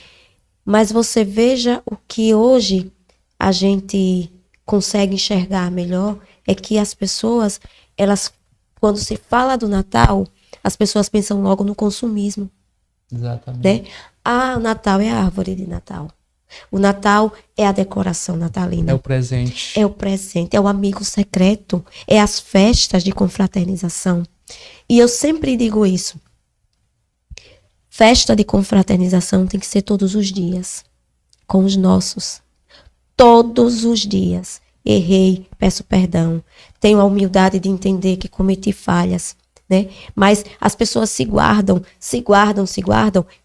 Mas você veja o que hoje a gente consegue enxergar melhor é que as pessoas, elas, quando se fala do Natal, as pessoas pensam logo no consumismo, Exatamente. né? Ah, o Natal é a árvore de Natal. O Natal é a decoração natalina. É o presente. É o presente, é o amigo secreto, é as festas de confraternização. E eu sempre digo isso. Festa de confraternização tem que ser todos os dias, com os nossos. Todos os dias. Errei, peço perdão. Tenho a humildade de entender que cometi falhas, né? Mas as pessoas se guardam.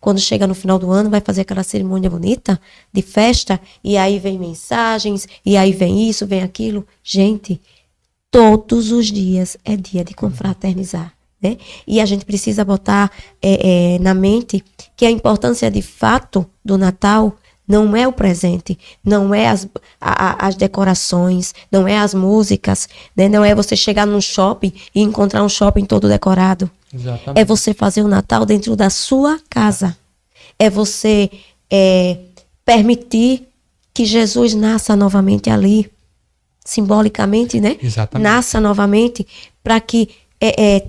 Quando chega no final do ano, vai fazer aquela cerimônia bonita de festa, e aí vem mensagens, e aí vem isso, vem aquilo. Gente, todos os dias é dia de confraternizar, né? E a gente precisa botar na mente que a importância de fato do Natal não é o presente, não é as decorações, não é as músicas, né? Não é você chegar num shopping e encontrar um shopping todo decorado. Exatamente. É você fazer o Natal dentro da sua casa. É você permitir que Jesus nasça novamente ali, simbolicamente, né? Exatamente. Nasça novamente para que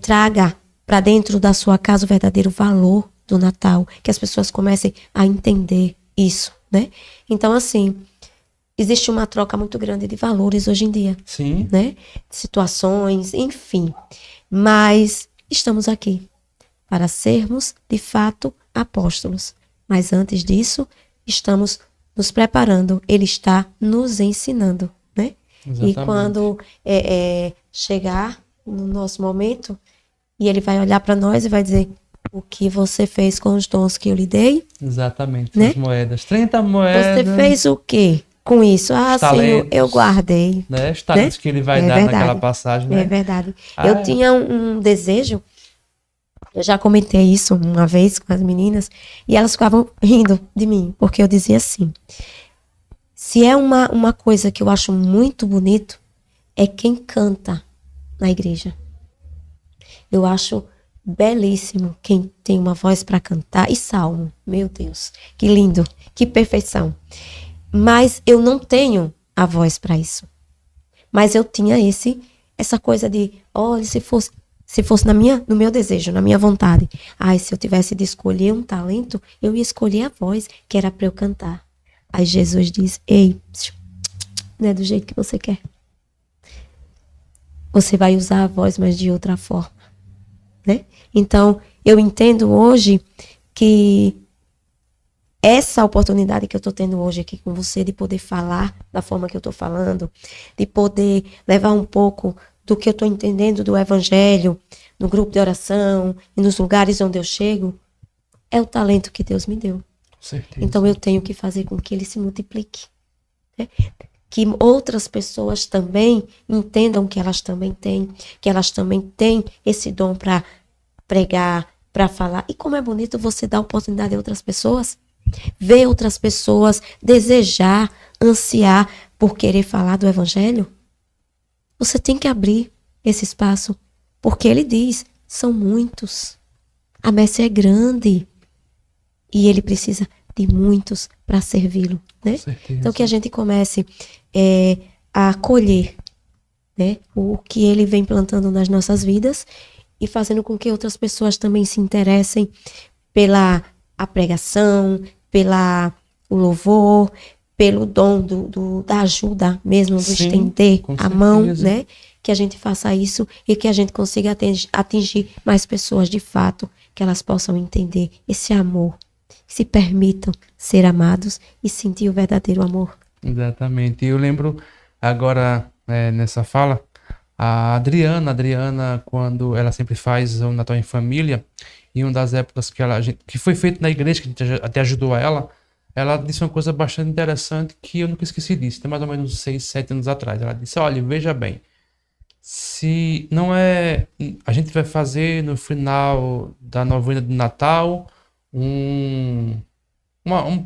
traga para dentro da sua casa o verdadeiro valor do Natal, que as pessoas comecem a entender isso, né? Então, assim, existe uma troca muito grande de valores hoje em dia. Sim. Né? Situações, enfim. Mas estamos aqui para sermos, de fato, apóstolos. Mas antes disso, estamos nos preparando. Ele está nos ensinando, né? Exatamente. E quando chegar no nosso momento, e ele vai olhar para nós e vai dizer: o que você fez com os dons que eu lhe dei? Exatamente. Né? As moedas. 30 moedas. Você fez o quê com isso? Ah, sim, eu guardei. Né? Os talentos que ele vai dar verdade. naquela passagem, né? É verdade. Eu tinha um desejo, eu já comentei isso uma vez com as meninas, e elas ficavam rindo de mim, porque eu dizia assim: se é uma coisa que eu acho muito bonito, é quem canta na igreja. Eu acho belíssimo quem tem uma voz para cantar. E salmo, meu Deus, que lindo, que perfeição. Mas eu não tenho a voz para isso. Mas eu tinha essa coisa de, olha, se fosse no meu desejo, na minha vontade. Ai, se eu tivesse de escolher um talento, eu ia escolher a voz, que era para eu cantar. Aí Jesus diz: ei, não é do jeito que você quer. Você vai usar a voz, mas de outra forma. Né? Então, eu entendo hoje que essa oportunidade que eu estou tendo hoje aqui com você, de poder falar da forma que eu estou falando, de poder levar um pouco do que eu estou entendendo do evangelho, no grupo de oração e nos lugares onde eu chego, é o talento que Deus me deu. Com certeza. Então eu tenho que fazer com que ele se multiplique. Né? Que outras pessoas também entendam que elas também têm esse dom para pregar, para falar. E como é bonito você dar oportunidade a outras pessoas, ver outras pessoas desejar, ansiar por querer falar do evangelho. Você tem que abrir esse espaço, porque ele diz, são muitos. A messe é grande e ele precisa de muitos para servi-lo, né? Então que a gente comece a colher, né, o que ele vem plantando nas nossas vidas e fazendo com que outras pessoas também se interessem pela a pregação, pela o louvor, pelo dom da ajuda mesmo, do estender a mão, né? Que a gente faça isso e que a gente consiga atingir mais pessoas de fato, que elas possam entender esse amor, se permitam ser amados e sentir o verdadeiro amor. Exatamente. E eu lembro agora, nessa fala, a Adriana, quando ela sempre faz o Natal em Família, em uma das épocas que foi feito na igreja, que a gente até ajudou ela disse uma coisa bastante interessante que eu nunca esqueci disso, tem mais ou menos 6, 7 anos atrás. Ela disse, olha, veja bem, se não é... A gente vai fazer no final da novena de Natal um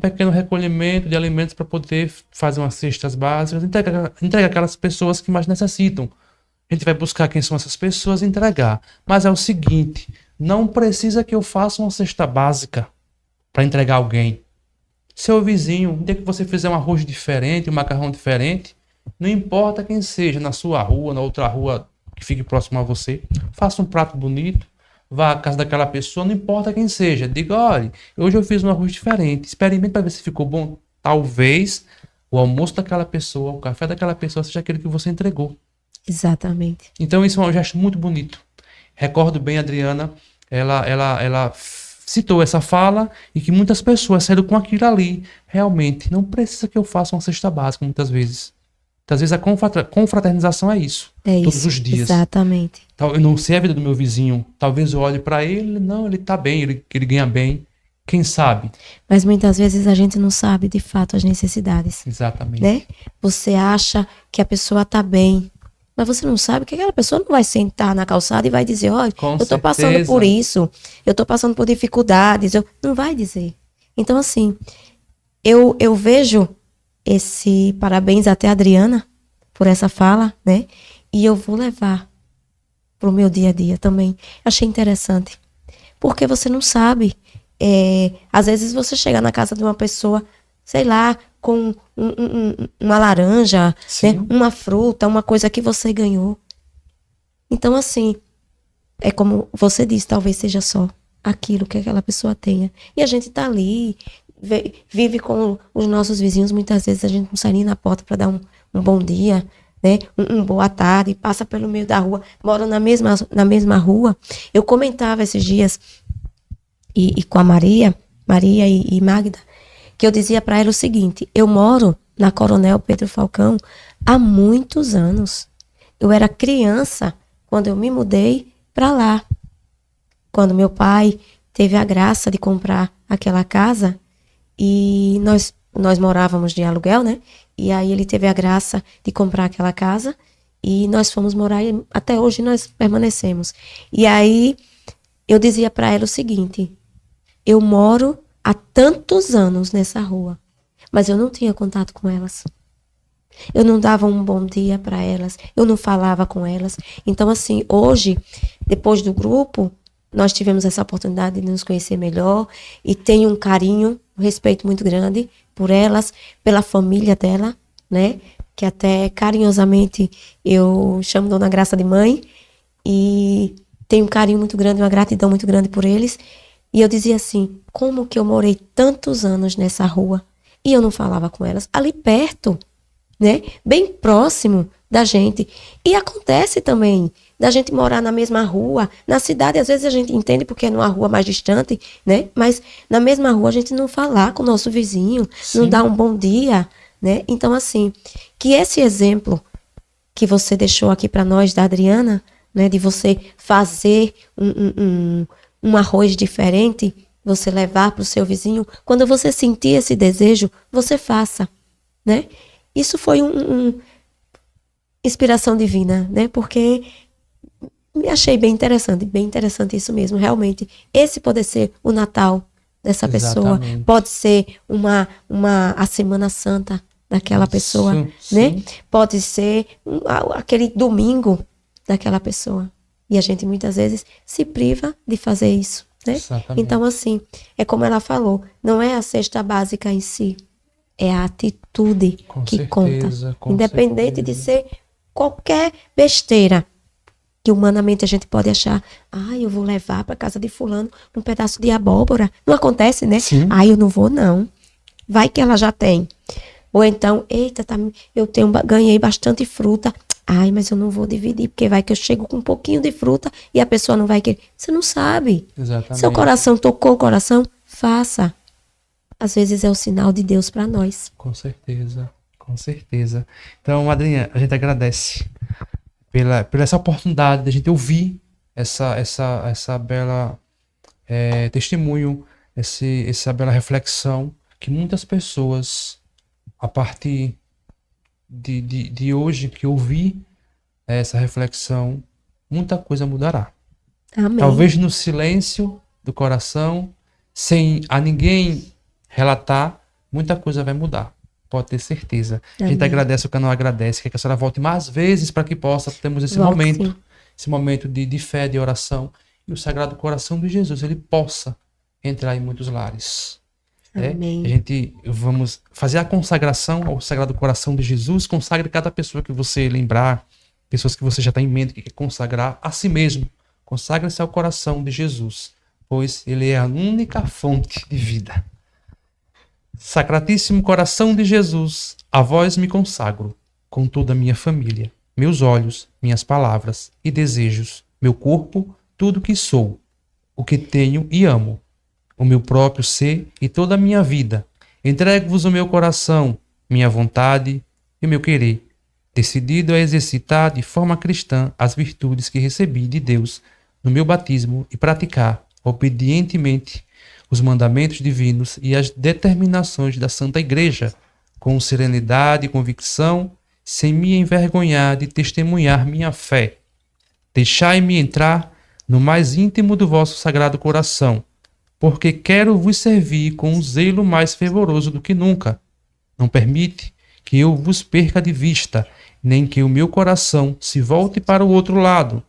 pequeno recolhimento de alimentos para poder fazer umas cestas básicas, entrega aquelas pessoas que mais necessitam. A gente vai buscar quem são essas pessoas e entregar. Mas é o seguinte, não precisa que eu faça uma cesta básica para entregar alguém. Seu vizinho, no dia que você fizer um arroz diferente, um macarrão diferente, não importa quem seja, na sua rua, na outra rua que fique próximo a você, faça um prato bonito, vá à casa daquela pessoa, não importa quem seja, diga, olha, hoje eu fiz um arroz diferente, experimente para ver se ficou bom. Talvez o almoço daquela pessoa, o café daquela pessoa seja aquele que você entregou. Exatamente. Então isso é um gesto muito bonito. Recordo bem, a Adriana, ela citou essa fala e que muitas pessoas saíram com aquilo ali. Realmente, não precisa que eu faça uma cesta básica muitas vezes. Muitas vezes a confraternização é isso. Todos os dias. Exatamente. Eu não sei a vida do meu vizinho. Talvez eu olhe para ele, não, ele tá bem, ele ganha bem. Quem sabe? Mas muitas vezes a gente não sabe de fato as necessidades. Exatamente. Né? Você acha que a pessoa tá bem, mas você não sabe que aquela pessoa não vai sentar na calçada e vai dizer, olha, eu tô passando por isso, eu tô passando por dificuldades, não vai dizer. Então, assim, eu vejo esse parabéns até a Adriana por essa fala, né? E eu vou levar pro meu dia a dia também. Achei interessante. Porque você não sabe. Às vezes você chega na casa de uma pessoa, sei lá, com uma laranja, né? Uma fruta, uma coisa que você ganhou. Então, assim, é como você disse, talvez seja só aquilo que aquela pessoa tenha. E a gente tá ali, vive com os nossos vizinhos, muitas vezes a gente não sai nem na porta para dar um bom dia, né? Um boa tarde, passa pelo meio da rua, mora na mesma rua. Eu comentava esses dias e com a Maria e Magda, que eu dizia para ela o seguinte, eu moro na Coronel Pedro Falcão há muitos anos. Eu era criança quando eu me mudei para lá. Quando meu pai teve a graça de comprar aquela casa e nós morávamos de aluguel, né? E aí ele teve a graça de comprar aquela casa e nós fomos morar e até hoje nós permanecemos. E aí eu dizia para ela o seguinte, eu moro há tantos anos nessa rua, mas eu não tinha contato com elas. Eu não dava um bom dia para elas, eu não falava com elas. Então, assim, hoje, depois do grupo, nós tivemos essa oportunidade de nos conhecer melhor e tenho um carinho, um respeito muito grande por elas, pela família dela, né? Que até carinhosamente eu chamo Dona Graça de mãe e tenho um carinho muito grande, uma gratidão muito grande por eles. E eu dizia assim, como que eu morei tantos anos nessa rua e eu não falava com elas? Ali perto, né? Bem próximo da gente. E acontece também da gente morar na mesma rua. Na cidade, às vezes a gente entende porque é numa rua mais distante, né? Mas na mesma rua a gente não falar com o nosso vizinho, não dar um bom dia, né? Então, assim, que esse exemplo que você deixou aqui para nós, da Adriana, né, de você fazer um arroz diferente, você levar para o seu vizinho. Quando você sentir esse desejo, você faça, né? Isso foi inspiração divina, né? Porque me achei bem interessante isso mesmo. Realmente, esse pode ser o Natal dessa pessoa, pode ser a Semana Santa daquela pessoa, né? Sim. Pode ser aquele domingo daquela pessoa. E a gente muitas vezes se priva de fazer isso, né? Exatamente. Então, assim, é como ela falou, não é a cesta básica em si, é a atitude que conta. Independente de ser qualquer besteira que humanamente a gente pode achar, eu vou levar para casa de fulano um pedaço de abóbora. Não acontece, né? Sim. Eu não vou, não. Vai que ela já tem. Ou então, eita, eu ganhei bastante fruta. Mas eu não vou dividir, porque vai que eu chego com um pouquinho de fruta e a pessoa não vai querer. Você não sabe. Exatamente. Seu coração tocou o coração, faça. Às vezes é o sinal de Deus para nós. Com certeza, com certeza. Então, Adriana, a gente agradece pela essa oportunidade de a gente ouvir essa bela testemunho, essa bela reflexão que muitas pessoas, a partir de hoje, que ouvir essa reflexão, muita coisa mudará. Amém. Talvez no silêncio do coração, sem a ninguém relatar, muita coisa vai mudar. Pode ter certeza. Amém. A gente agradece, o canal agradece, que a senhora volte mais vezes para que possa termos esse momento de fé, de oração, e o Sagrado Coração de Jesus, ele possa entrar em muitos lares. Amém. A gente vamos fazer a consagração ao Sagrado Coração de Jesus. Consagre cada pessoa que você lembrar, pessoas que você já está em mente que quer consagrar a si mesmo. Consagre-se ao coração de Jesus, pois ele é a única fonte de vida. Sacratíssimo Coração de Jesus, a vós me consagro, com toda a minha família, meus olhos, minhas palavras e desejos, meu corpo, tudo que sou, o que tenho e amo, o meu próprio ser e toda a minha vida. Entrego-vos o meu coração, minha vontade e o meu querer, decidido a exercitar de forma cristã as virtudes que recebi de Deus no meu batismo e praticar obedientemente os mandamentos divinos e as determinações da Santa Igreja, com serenidade e convicção, sem me envergonhar de testemunhar minha fé. Deixai-me entrar no mais íntimo do vosso Sagrado Coração, porque quero vos servir com um zelo mais fervoroso do que nunca. Não permite que eu vos perca de vista, nem que o meu coração se volte para o outro lado,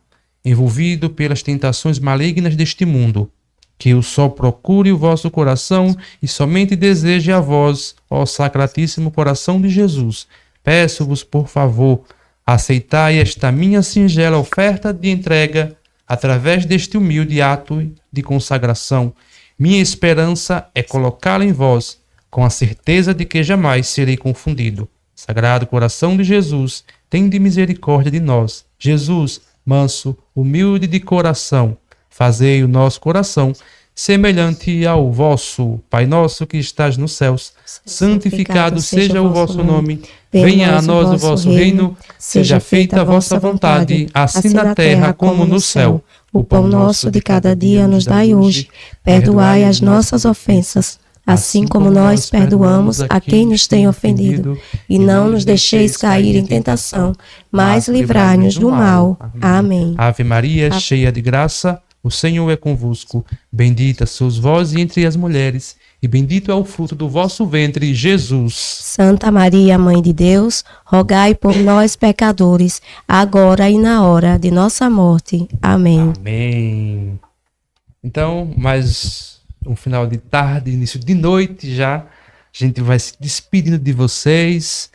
envolvido pelas tentações malignas deste mundo. Que eu só procure o vosso coração e somente deseje a vós, ó Sacratíssimo Coração de Jesus. Peço-vos, por favor, aceitai esta minha singela oferta de entrega através deste humilde ato de consagração. Minha esperança é colocá-la em vós, com a certeza de que jamais serei confundido. Sagrado Coração de Jesus, tende misericórdia de nós. Jesus, manso, humilde de coração, fazei o nosso coração semelhante ao vosso. Pai nosso que estás nos céus, santificado seja o vosso nome. Venha a nós o vosso reino. Seja feita a vossa vontade, assim na terra como no céu. O pão nosso de cada dia nos dai hoje. Perdoai as nossas ofensas, assim como nós perdoamos a quem nos tem ofendido. E não nos deixeis cair em tentação, mas livrai-nos do mal. Amém. Ave Maria, cheia de graça, o Senhor é convosco. Bendita sois vós entre as mulheres, e bendito é o fruto do vosso ventre, Jesus. Santa Maria, Mãe de Deus, rogai por nós, pecadores, agora e na hora de nossa morte. Amém. Amém. Então, mais um final de tarde, início de noite já. A gente vai se despedindo de vocês.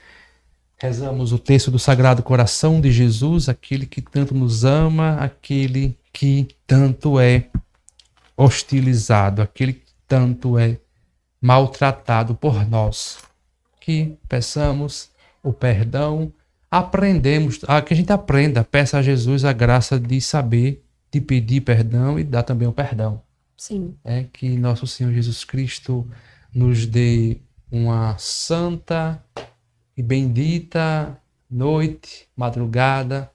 Rezamos o texto do Sagrado Coração de Jesus, aquele que tanto nos ama, aquele que tanto é hostilizado, aquele que tanto é maltratado por nós. Que peçamos o perdão, que a gente aprenda, peça a Jesus a graça de saber, de pedir perdão e dar também o perdão. Sim. Que nosso Senhor Jesus Cristo nos dê uma santa e bendita noite, madrugada,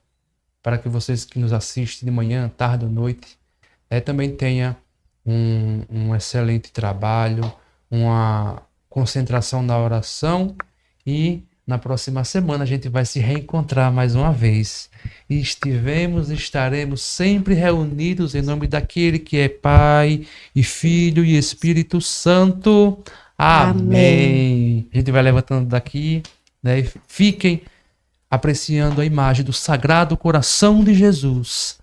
para que vocês que nos assistem de manhã, tarde ou noite, também tenha um excelente trabalho, uma concentração na oração, e na próxima semana a gente vai se reencontrar mais uma vez. E estaremos sempre reunidos em nome daquele que é Pai e Filho e Espírito Santo. Amém. A gente vai levantando daqui, né? Fiquem apreciando a imagem do Sagrado Coração de Jesus.